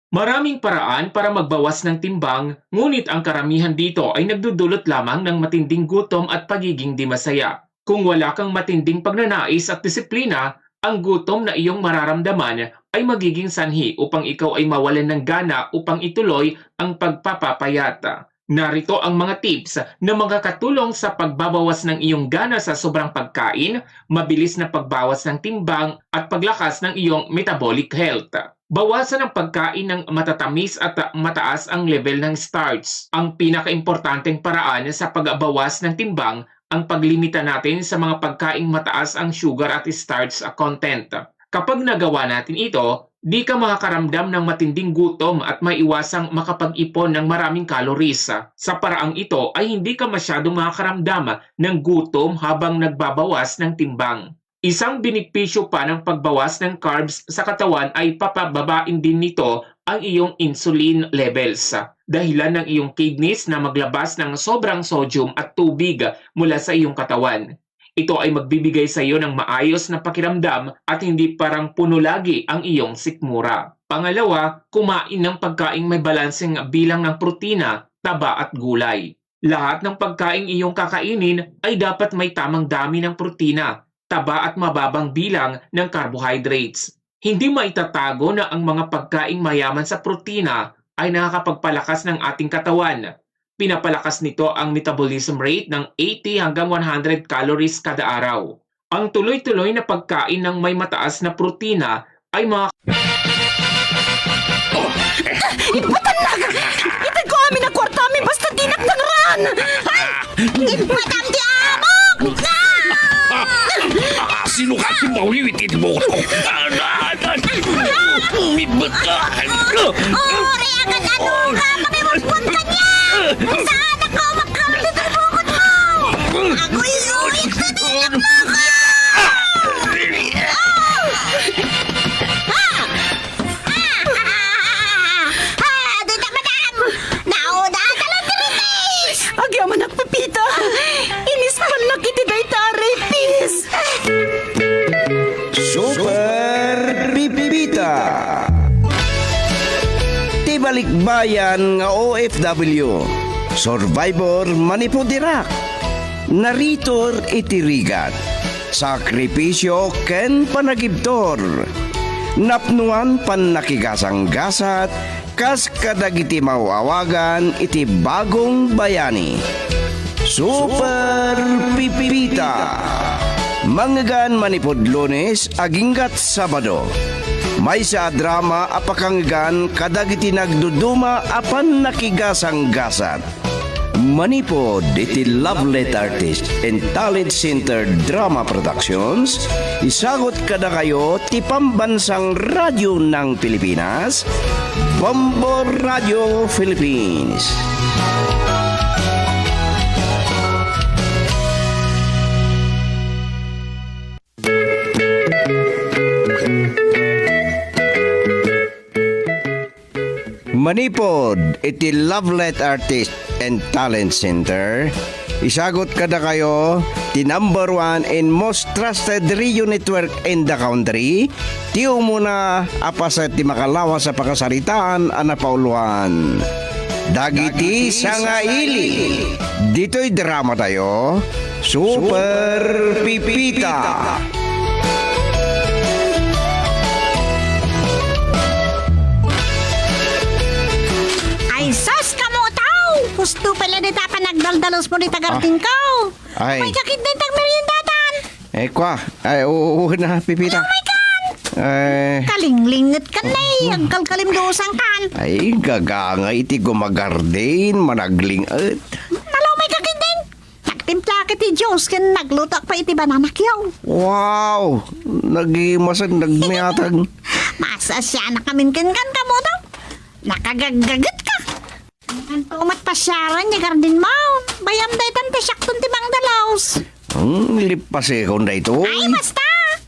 Maraming paraan para magbawas ng timbang, ngunit ang karamihan dito ay nagdudulot lamang ng matinding gutom at pagiging di masaya. Kung wala kang matinding pagnanais at disiplina, ang gutom na iyong mararamdaman ay magiging sanhi upang ikaw ay mawalan ng gana upang ituloy ang pagpapapayat. Narito ang mga tips na makakatulong sa pagbabawas ng iyong gana sa sobrang pagkain, mabilis na pagbawas ng timbang at paglakas ng iyong metabolic health. Bawasan ang pagkain ng matatamis at mataas ang level ng starch. Ang pinakaimportanteng paraan sa pagbawas ng timbang ang paglimita natin sa mga pagkaing mataas ang sugar at starch content. Kapag nagawa natin ito, di ka makakaramdam ng matinding gutom at maiwasang makapag-ipon ng maraming calories. Sa paraang ito ay hindi ka masyadong makakaramdam ng gutom habang nagbabawas ng timbang. Isang benepisyo pa ng pagbawas ng carbs sa katawan ay papababain din nito ang iyong insulin levels. Dahilan ng iyong kidneys na maglabas ng sobrang sodium at tubig mula sa iyong katawan. Ito ay magbibigay sa iyo ng maayos na pakiramdam at hindi parang puno lagi ang iyong sikmura. Pangalawa, kumain ng pagkaing may balanseng bilang ng protina, taba at gulay. Lahat ng pagkaing iyong kakainin ay dapat may tamang dami ng protina, taba at mababang bilang ng carbohydrates. Hindi maitatago na ang mga pagkaing mayaman sa protina ay nakakapagpalakas ng ating katawan. Pinapalakas nito ang metabolism rate ng 80 hanggang 100 calories kada araw. Ang tuloy-tuloy na pagkain ng may mataas na protina ay mga... Ipatanaga! Itag ko amin na kwarta amin basta dinagtanran! Ay! Ipatam di amok! Sino ka si Mauliwitin mo ko? Umibatan! Reagan ano ka! Pakimagpun ka niya! Saan ako magkamit ang bukot mo? Ako iulit sa dinak mo ko! Dito madam! Nauda ka lang tiritis! Agyaman nagpapita! Inis man lang iti day tari, pis! Super Pipita. Tibalikbayan nga OFW. Survivor manipudirak. Naritor itirigat. Sakripisyo ken panagibtor. Napnuan pan nakigasang-gasat kas kadagiti mawawagan iti bagong bayani. Super Pipita. Manggan manipod Lunes aginggat Sabado. May sa drama apakanggan kadagiti nagduduma apan nakigasang-gasat. Manipod iti Lovelet Artist and Talent Center Drama Productions. Isagot kada kayo ti pambansang radyo ng Pilipinas, Bombo Radio Philippines. Manipod iti Lovelet Artist and Talent Center. Isagot kada kayo ti number 1 and most trusted radio network in the country. Ti umuna apaset ti makalawa sa pakasaritaan anapauluan. Dagiti sangaili. Dito'y drama tayo. Super Pipita. Ay, sus ka mo tao! Gusto pala nita pa nagdaldalos mo ni tagarting ko. Ay. May sakit na itang meriendatan. Kwa. Ay, oo na, Pipita. Oh my God! Kalinglingat ka na eh. Ang kalkalimdosang kan. Ay, gaganga iti gumagarden, managlingat. Malaw may kakit din. Nagtimpla ka ti Diyos kan naglutak pa iti bananakyaw. Wow! Nagimasag, nagmayatag. Masasya na kamin kan ka mo daw. Nakagagagat ka. Ang tumat pasyaran ni Garden Mount. Bayam day tante syakton ti bang dalaws. Ang lipasekon na ito. Ay, basta!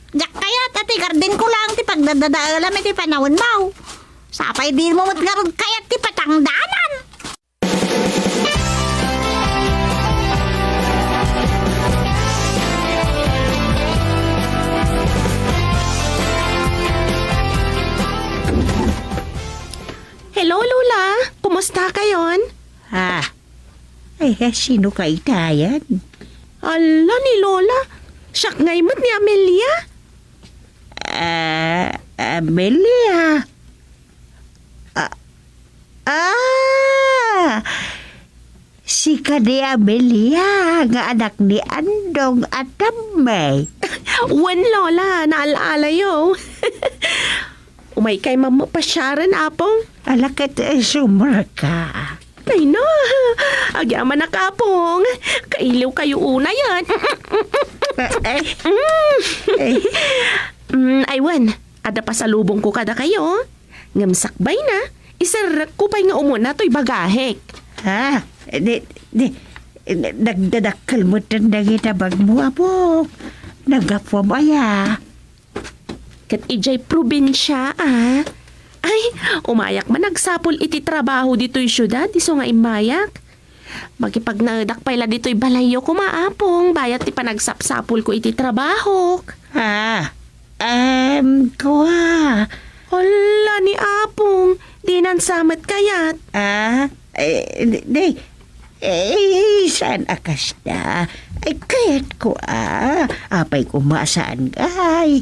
Diyak kayat at garden ko lang ti pagdadadaalam iti panawin mo. Sapay di mo matgarod kayat ti patangdanan. Hello, Lola. Kumusta kayon? Ay, sino ka itayan? Ala ni Lola. Siyak ngaymot ni Amelia. Amelia. Si Kade Amelia, nga anak ni Andong at Tamay. Wan, Lola. Naalaala yo. Umay kay mamapasyaran, apong. Alakat sumra ka. Ay no, agyaman na kapong. Kailiw kayo una yan. Aywan, ada pasalubong ko kada kayo. Ngamsakbay na, isarak ko pa'y nga umuna to'y bagahek. Nagdadakal mo tandang itabag mo, apok. Nagapwa mo aya. Kat ijay probinsya, Ay, umayak man nagsapol iti trabaho dito'y syudad, iso nga imayak. Magipagnadak pala dito'y balayo ko maapong. Bayat ti panagsapsapul ko iti trabaho. Kuha. Hala ni apong. Di nansamat kayat. Saan akas na? Ay, kaya't ko apay kumasaan ay.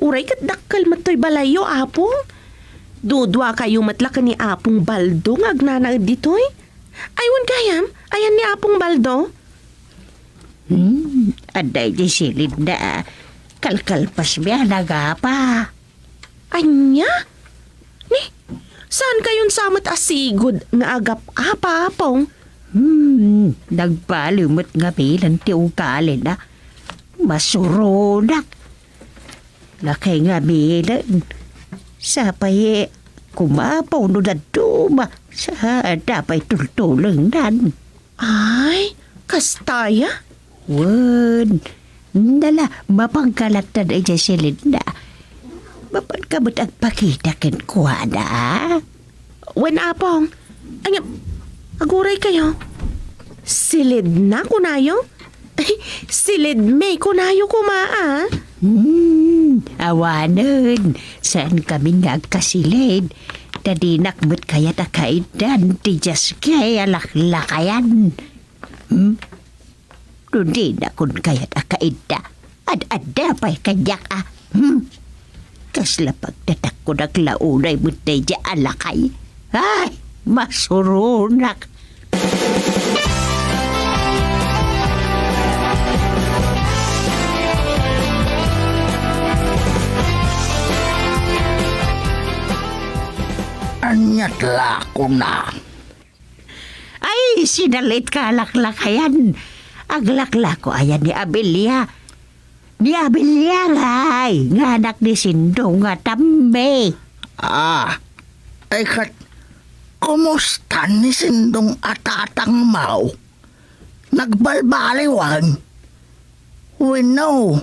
Uray kat dakkal matoy balayo apong. Dudwa kayo matlakan ni apong baldo nga agnanaad ditoy. Aywan kayam, ayan ni apong baldo. Aday di silid na. Kalkalpas biya nagapa. Anya? Ni, saan kayon samat asigod nga agap apa apong? Nagbalumot nga bilang ti ugali na. Masurunak. Lakay nga bilang. Sapay kumapaw no na duma. Sa dapay tultulang nan. Ay, kastaya? Wan. Nala, mapangkalat na na dyan silid na. Mapangkamot ang pakita kin kuha na. Wen apong. Anya, aguray kayo. Silid na kunayo? Ay, silid may kunayo kumaa. Awanan. Saan kami nagkasilid? Tadinakmot kaya na kaidan. Tijas kaya laklakayan. Hindi na kun kaya na kaida. Ad-ada pa'y kanyak Kasla pagtatak ko naglaunay mo na dya alakay. Ay, masurunak. Anyat lako na. Ay, sinalit ka laklakayan. Aglaklako ayan ni Abelia. Ni Abelia ngay. Nganak ni Sindong nga tambe. Ay kat, kumusta ni Sindong atatang mau? Nagbalbaliwan. We know.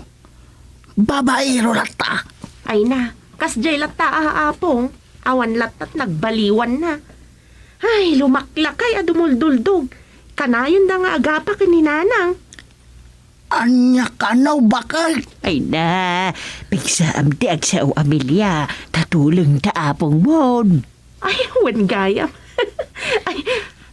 Babaero lata. Ay na, kasjay lata apong. Awan latat nagbaliwan na. Ay, lumaklakay adumulduldag. Kanayon na nga agapa kininanang. Anya kanaw bakal? Ay na, pigsa amti ag sa Amelia. Tatulong ta apong mon. Ay, wan gaya. Ay,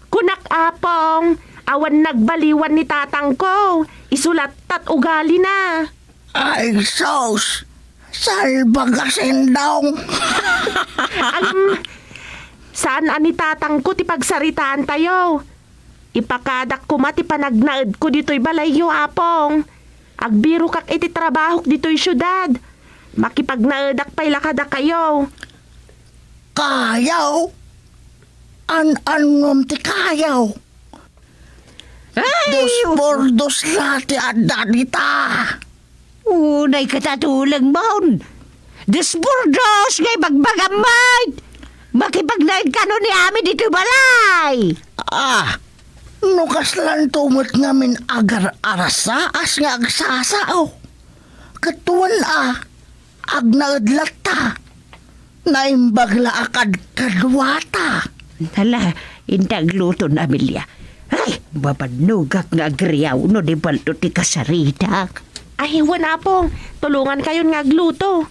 kunak apong. Awan nagbaliwan ni tatang ko. Isulat tat ugali na. Ay, sos. Salbaga Sindong. Saan ani tatang ko ti pagsaritaan tayo? Ipakadak ko mati panagnaed ko dito'y balayo apong. Agbiro kak iti trabaho dito'y syudad. Makipagnaedak pa'y lakada kayo. Kayaw? An-anom ti kayaw? Dos por dos lati adanita. Unay katatulang mon. Desbordos ngay bagbagamay. Makipagnaid ka no ni amin dito balay. Nukas lang tumot ngamin agar arasaas nga agsasao. Katuan agnaadlat ta. Naimbagla akad kadwata. Hala, intag luto na Amelia. Ay, mapanugak nga agriyaw no di balto ti kasaritak. Ay, wala pong. Tulungan kayo nga agluto.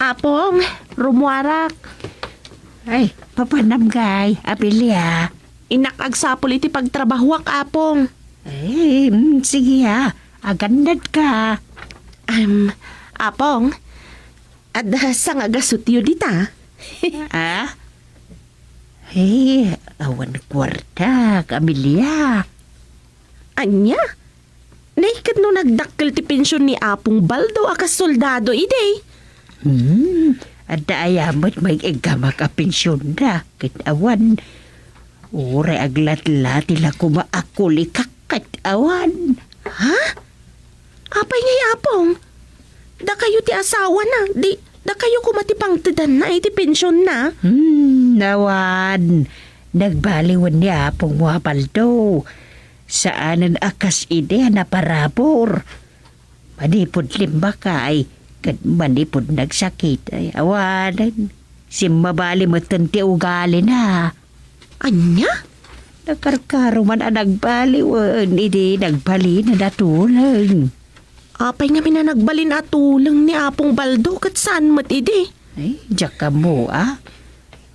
Apong, rumuarak. Ay, papanamgay, Amelia. Inakagsapol iti pagtrabahuak, apong. Ay, sige agandad ka. Apong, sa nga gasutyo dita. Hey, awan kwarta, Amelia. Anya? Naikad no nagdakkel ti pensyon ni Apong Baldo akas soldado, ide. Ada ayamot may igama ka pensyon na. Kitawan. Ure aglat-lat tila kumaakuli kakat awan. Ha? Apay ngay Apong? Da kayo kayo ti asawa na. Da kayo kumatipang tidan na, iti pensyon na. Nawan. Nagbaliwan niya pong mga paldo. Saanan akas ide na parabor. Manipod limba kay. Kad manipod nagsakit ay awanan. Simbabali mo tanti ugali na. Anya? Nakarkaro man ang nagbaliwan. Hindi nagbali na natulang. Apay nga nagbalin atulang ni Apong Baldo kat saan mat ide. Ay, diyak ka mo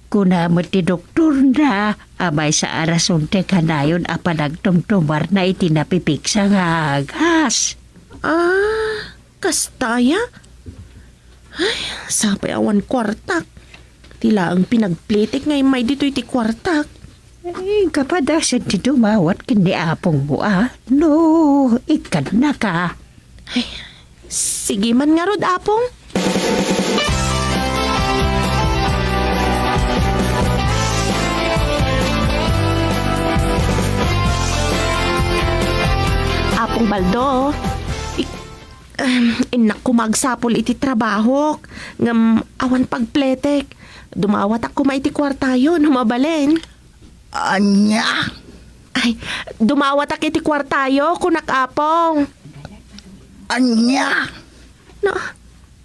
Kuna mo ti doktor na. Amay sa arason te kanayon apa nagtumtumar na itinapipiksa nga agas. Kastaya? Ay, sapay awan kwartak. Tila ang pinagplitik ngay may dito iti kwartak. Ay, kapadasan ti dumawat kini apong mo No, ikan na ka. Ay, sige man nga rod, Apong. Apong Baldo, inak kumagsapol iti trabaho. Ngam awan pagpletek. Dumawat ako maiti kwartayo, numabalen. Anya? Ay, dumawat ako iti kwartayo, kunak Apong. Anya?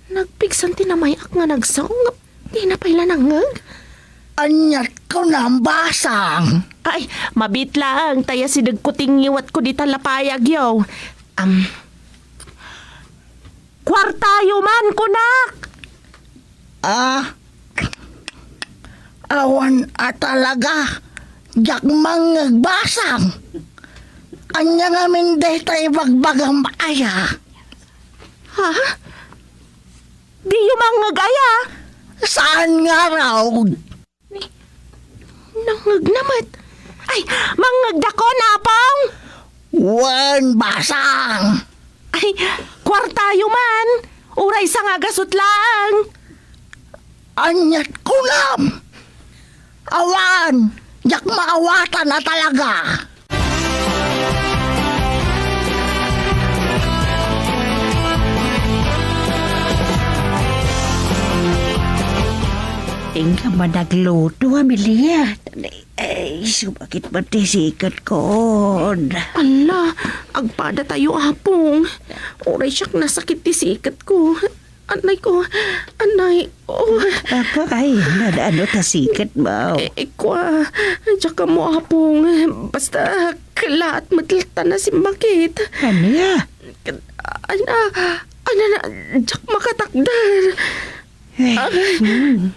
Nagpigsan tinamayak nga nagsaw. Di na pala nangag. Anyat ko na ang basang. Ay, mabit lang. Taya sinagkuting iwat ko di talapayag yaw. Kwartayo man, kunak! Awan talaga. Jak mangagbasang. Anya nga min deta ibagbagang aya. Ha? Di yung mangagaya? Saan nga raw? Nangag naman. Ay, mangagdako na, Apong! Wan basang. Ay, kwartayo man. Uray sa nga gasot lang. Anyat ko lang. Awan. Jak maawatan na talaga. Tingka man nagluto, Amelia. Ay, sumakit ba tisikat ko? Ala, agpada tayo, Apong. Oray siyak nasakit tisikat ko. Anay ko, anay, Ay, ano tasikat mo? Kwa, tsaka mo, Apong. Basta, kalat matilta na si Makit. Ano ya? Tsak makatakdar.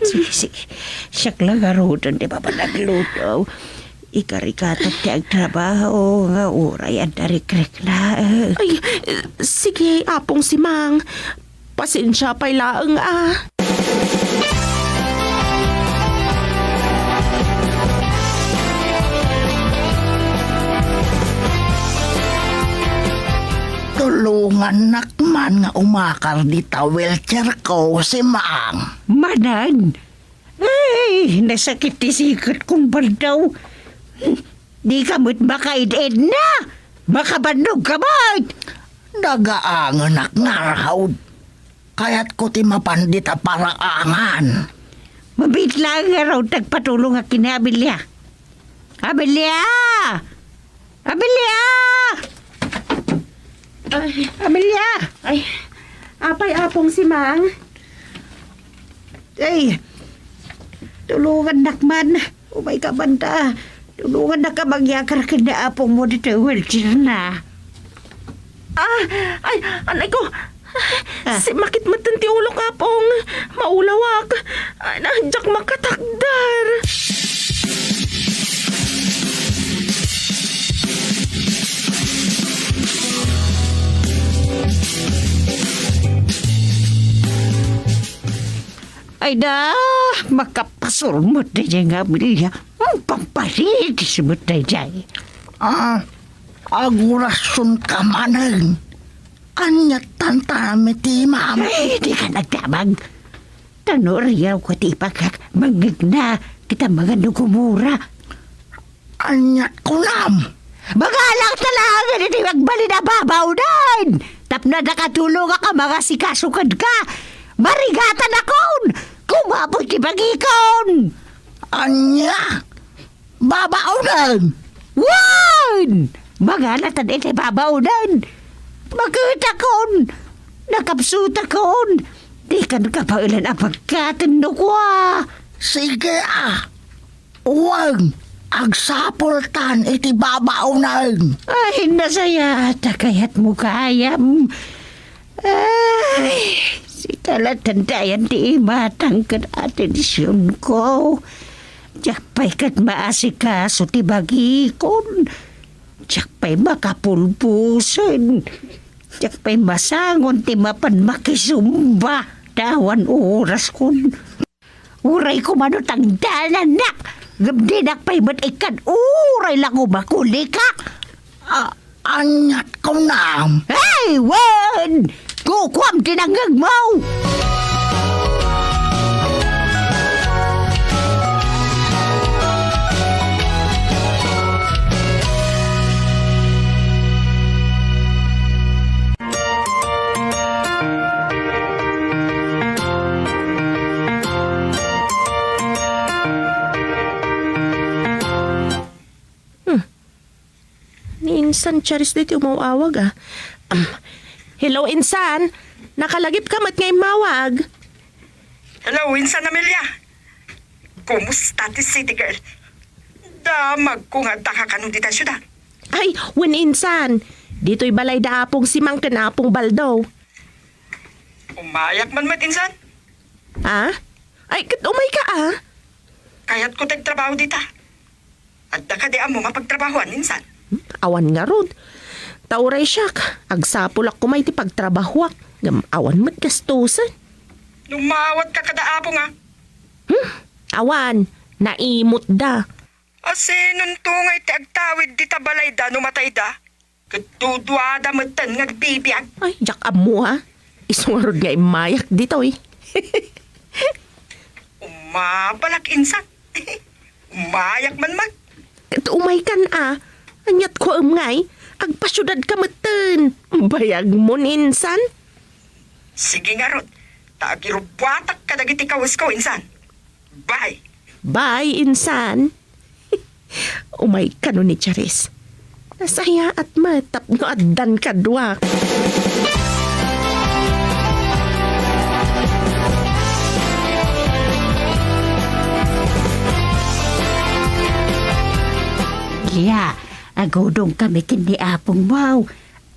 Sige. Siyak lang arudan, di ba pa nagluto? Ikarikatat ti agtrabaho nga uray ang darikrek na. Ay, sige, Apong si Mang. Pasensya pa'y laang Tulungan nakman nga umakar di wheelchair ko si Maang. Manan! Ay, nasakit ti sikat kong baldaw. Di kamot makaid-ed na! Makabandog ka ba? Dagaangan naknarahod. Kaya't ko ti mapandit a paraangan. Mabit lang nga raw tagpatulong nga kina Amelia. Amelia! Amelia! Ay, Amelia! Ay, apay Apong si Mang. Ay, tulungan nakman. Umay ka banda. Tulungan na ka magyakar ka na Apong mo dito wheelchair na. Ay, anay ko. Si makit matanti ulok, Apong. Maulawak. Nandiyak makatakdar. Ay da, makapasurmot na dyan nga, Amelia. Pampalit isumot na dyan. Agurasun ka manang. Anyat tantanami ti ma'am. Ay, di ka nagdamag. Tanoriyaw ko ti ipagkak. Mangig na kita mga nugumura. Anyat ko nam. Magalang talaga, hindi magbali na babaw din. Tapno nakatulong ka mga sikasukad ka. Marigatan akon. Kumabot ti bagikon. Anya! Babaunan! Wan! Mga latan iti babaunan. Makita kon. Nakapsuta kon. Di kan kapaulan ang pagkatino ko Sige Uwag! Agsapultan iti babaunan! Ay, nasaya. Takayat mo kayam. Ay, si talatandayan di matangkad atensyon ko. Jakpay kat maasikaso ti bagikon. Jakpay makapulpusan. Jakpay masangon ti mapan makisumba. Dawan oras kon. Uray ko manutang dalanak. Gabdinak pa'y ba't ikan uray lang umakulikak. Anyat ko na! Hey, wan! Kukwam tinangag mo! Ni Insan Charis dito umawag hello Insan, nakalagip ka mat ngay mawag. Hello, Insan Amelia. Kumusta ti city girl? Damag ko nga takakanong dita syudad. Ay, wen Insan, dito'y balay da apong si Mang Kanapong Baldaw. Umayak man mat, Insan. Ha? Ay, kat umay ka Kaya't ko tagtrabaho dita. At nakadiam mo mapagtrabahoan, Insan. Awan nga rod. Tauray siyak, agsapulak ko may ti pagtrabahuak. Awan mat gastusan. Lumawat ka kadaapo nga. Awan, naimot da. Ase nun tungay ti agtawid dita balay da numatay da. Katudwada matan ngagbibiyag. Ay, jak mo Isungarod nga imayak dito Umabalak, Insan. Umayak man man. Kat umay kan Anyat ko ngay, agpasyudad ka matan. Bayag mo Insan. Sige nga rod. Tagirubwatak ka dagiti kawas ko, Insan. Bye. Bye, Insan. Umay ka no ni Charis. Nasaya at matap no addan kadwak. Liya, agodong kami kini apong wow.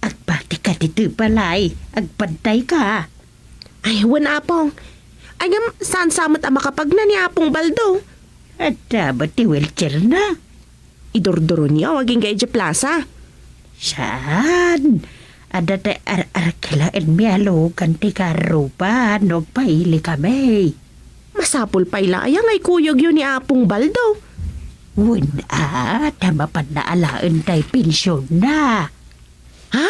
Agpati ka dito balay. Agpantay ka. Ay, wan apong. Ayam, saan samot ang makapag na ni Apong Baldo? At dapat ti wheelchair na. Idordoro niya, waging kay Plaza. Saan? Ada te ar-arkilain miyalo kanti karupa. Nagpaili kami. Masapol pa ilayang ay kuyog yun ni Apong Baldo. Tama pa na alaan tay pensyon na. Ha?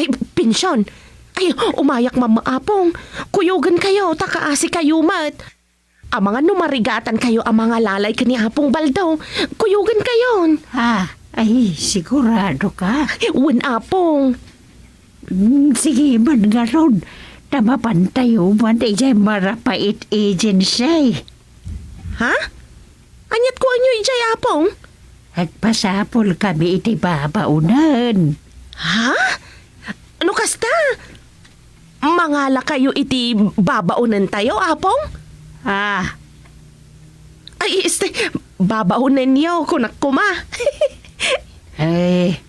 Ay, pensyon? Ay, umayak mamaapong. Kuyugan kayo, takaasi kayo mat. Ang mga numarigatan kayo ang mga lalay ka ni Apong Baldo. Kuyugan kayo. Ay, sigurado ka. Wan Apong. Sige man nga ron. Tama pantayo man ijay marapait agency. Ha? Anyat ko anyo ijay Apong? Agpasapol kami iti babaunan. Ha? Ano kasta? Mangala kayo iti babaunan tayo, Apong? Ay, babaunan niyo, kunak kuma. Ay,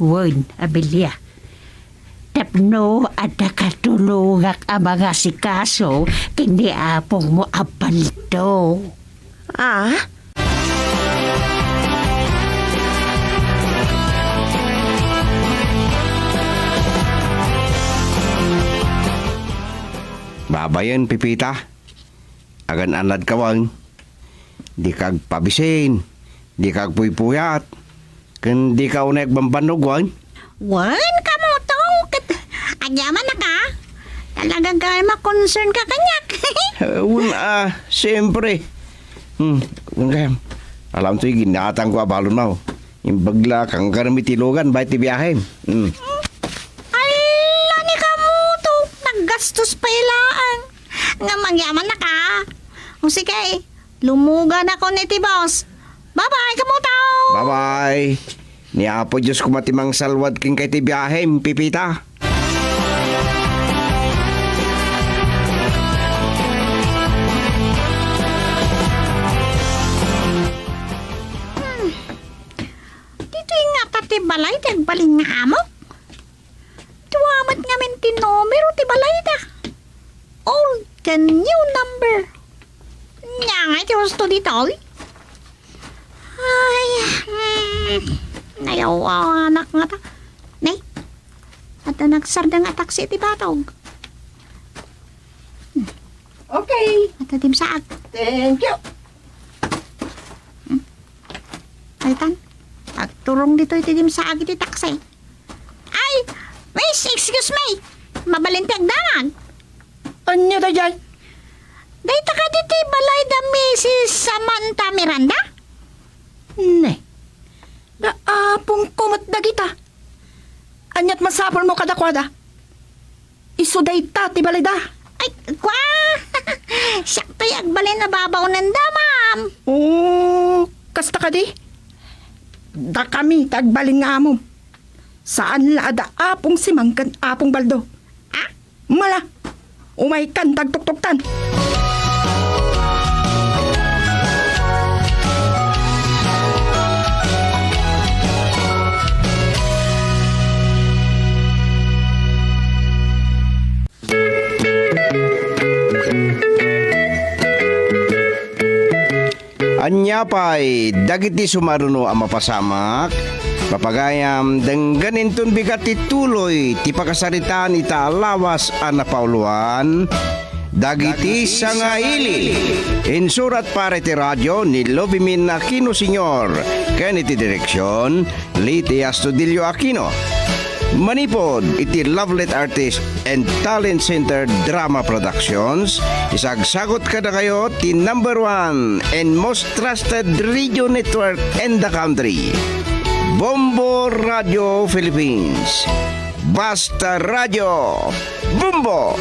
wan, Amelia. Tapno at nakatulungak ang mga sikaso kini apong mo apaldo. Babayan, Pipita. Agan anad kawang. Di kag pabisin. Di kag puypuyat. Kan di ka unek bambanog, wan. Wan, kamotong. Anyaman na ka. Talagang kaya ma-concern ka kanyak. Siyempre. Alam to'y ginatang ko abalon mo. Yung bagla kang karamitilogan, ba't ibiyahin? Ala gastos pa ilaan. Nga mangyaman na ka. O sige, lumugan ako ni Tibos. Bye-bye, kamutaw! Bye-bye. Niapo Diyos kumatimang salwad king kay ti biyahe, pipita. Dito nga pati balay, tagbaling nga amok. Tuwamat nga min tinomero ti balay da. Old ka new number. Nya nga iti gusto dito. Ay, ayaw anak nga ta. Nay, at nagsarda nga taksi ti batog. Okay. At atim saag. Thank you. Altan, pagturong dito itidim saag iti taksi. Ay, miss, excuse me. Mabalintag dangan. Anya da jay? Dahita ka diti balay da Mrs. Samantha Miranda? Ne. Da apong kumot da kita. Anyat masapol mo kadakwada. Iso dayta ti balay da. Ay, kwa! Sakto agbalay na babaw nanda, ma'am. Oh, kasta ka di? Da kami tagbalin nga amom. Saan laada apong simangkan apong baldo? Ah? Mala, umay kan tagtuktuktan. Anya pa'y dagiti sumaruno ang mapasamak, papagayam dengganin tun bigat ti tuloy ti pakasaritaan ita lawas ana pauluan, dagiti sangaili. Insurat pare ti radyo ni Lovimin Aquino Sr. Kennedy Direksyon, Liti Astudillo Aquino. Manipod iti Lovelet Artist and Talent Center Drama Productions. Isagsagot kada kayo ti #1 and most trusted radio network in the country, Bombo Radio Philippines. Basta Radio Bombo!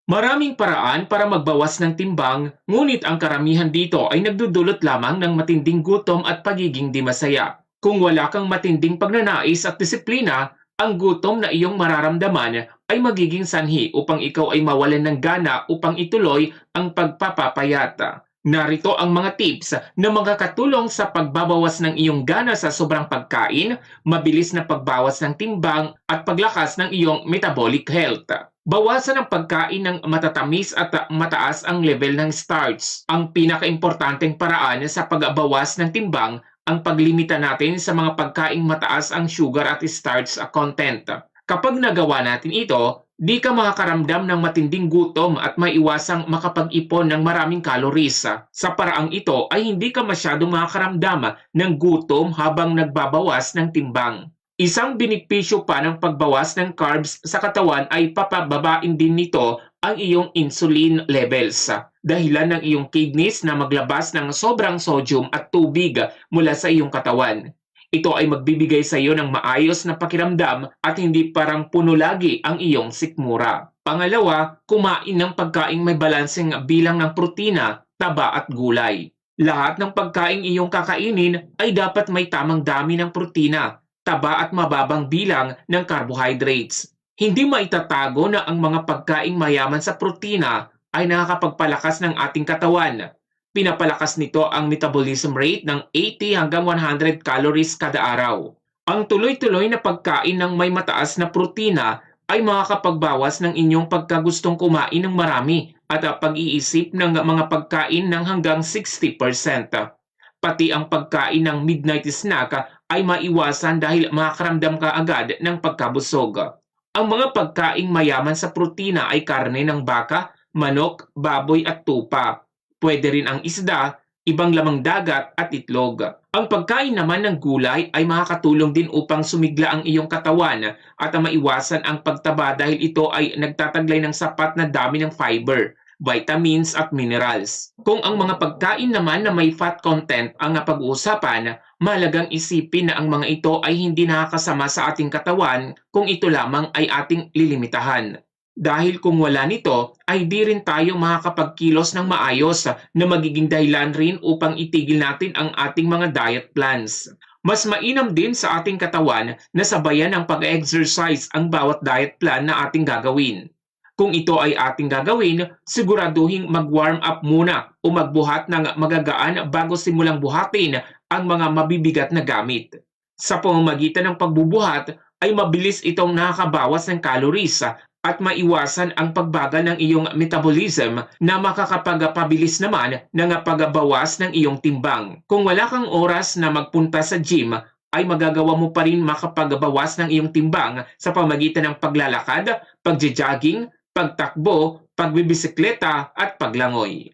Maraming paraan para magbawas ng timbang, ngunit ang karamihan dito ay nagdudulot lamang ng matinding gutom at pagiging di masaya. Kung wala kang matinding pagnanais at disiplina, ang gutom na iyong mararamdaman ay magiging sanhi upang ikaw ay mawalan ng gana upang ituloy ang pagpapapayat. Narito ang mga tips na makakatulong sa pagbabawas ng iyong gana sa sobrang pagkain, mabilis na pagbawas ng timbang at paglakas ng iyong metabolic health. Bawasan ang pagkain ng matatamis at mataas ang level ng starch. Ang pinakaimportanteng paraan sa pagbawas ng timbang ang paglimita natin sa mga pagkaing mataas ang sugar at starch content. Kapag nagawa natin ito, di ka makakaramdam ng matinding gutom at maiwasang makapag-ipon ng maraming calories. Sa paraang ito ay hindi ka masyadong makakaramdam ng gutom habang nagbabawas ng timbang. Isang benepisyo pa ng pagbawas ng carbs sa katawan ay papababain din nito ang iyong insulin levels. Dahilan ng iyong kidneys na maglabas ng sobrang sodium at tubig mula sa iyong katawan. Ito ay magbibigay sa iyo ng maayos na pakiramdam at hindi parang puno lagi ang iyong sikmura. Pangalawa, kumain ng pagkaing may balanseng bilang ng protina, taba at gulay. Lahat ng pagkaing iyong kakainin ay dapat may tamang dami ng protina, taba at mababang bilang ng carbohydrates. Hindi maitatago na ang mga pagkaing mayaman sa protina ay nakakapagpalakas ng ating katawan. Pinapalakas nito ang metabolism rate ng 80 hanggang 100 calories kada araw. Ang tuloy-tuloy na pagkain ng may mataas na protina ay makakapagbawas ng inyong pagkagustong kumain ng marami at pag-iisip ng mga pagkain ng hanggang 60%. Pati ang pagkain ng midnight snack ay maiwasan dahil makakaramdam ka agad ng pagkabusog. Ang mga pagkaing mayaman sa protina ay karne ng baka, manok, baboy at tupa. Pwede rin ang isda, ibang lamang dagat at itlog. Ang pagkain naman ng gulay ay makakatulong din upang sumigla ang iyong katawan at maiwasan ang pagtaba dahil ito ay nagtataglay ng sapat na dami ng fiber. vitamins at minerals. Kung ang mga pagkain naman na may fat content ang pag-uusapan, mahalagang isipin na ang mga ito ay hindi nakakasama sa ating katawan kung ito lamang ay ating lilimitahan. Dahil kung wala nito, ay di rin tayo makakapagkilos ng maayos na magiging dahilan rin upang itigil natin ang ating mga diet plans. Mas mainam din sa ating katawan na sabayan ng pag-exercise ang bawat diet plan na ating gagawin. Kung ito ay ating gagawin, siguraduhin mag-warm up muna o magbuhat ng magagaan bago simulang buhatin ang mga mabibigat na gamit. Sa pamamagitan ng pagbubuhat ay mabilis itong nakakabawas ng calories at maiwasan ang pagbagal ng iyong metabolism na makakapagpabilis naman ng pagbawas ng iyong timbang. Kung wala kang oras na magpunta sa gym, ay magagawa mo pa rin makapagbawas ng iyong timbang sa pamamagitan ng paglalakad, pagje-jogging, pagtakbo, pagbibisikleta at paglangoy.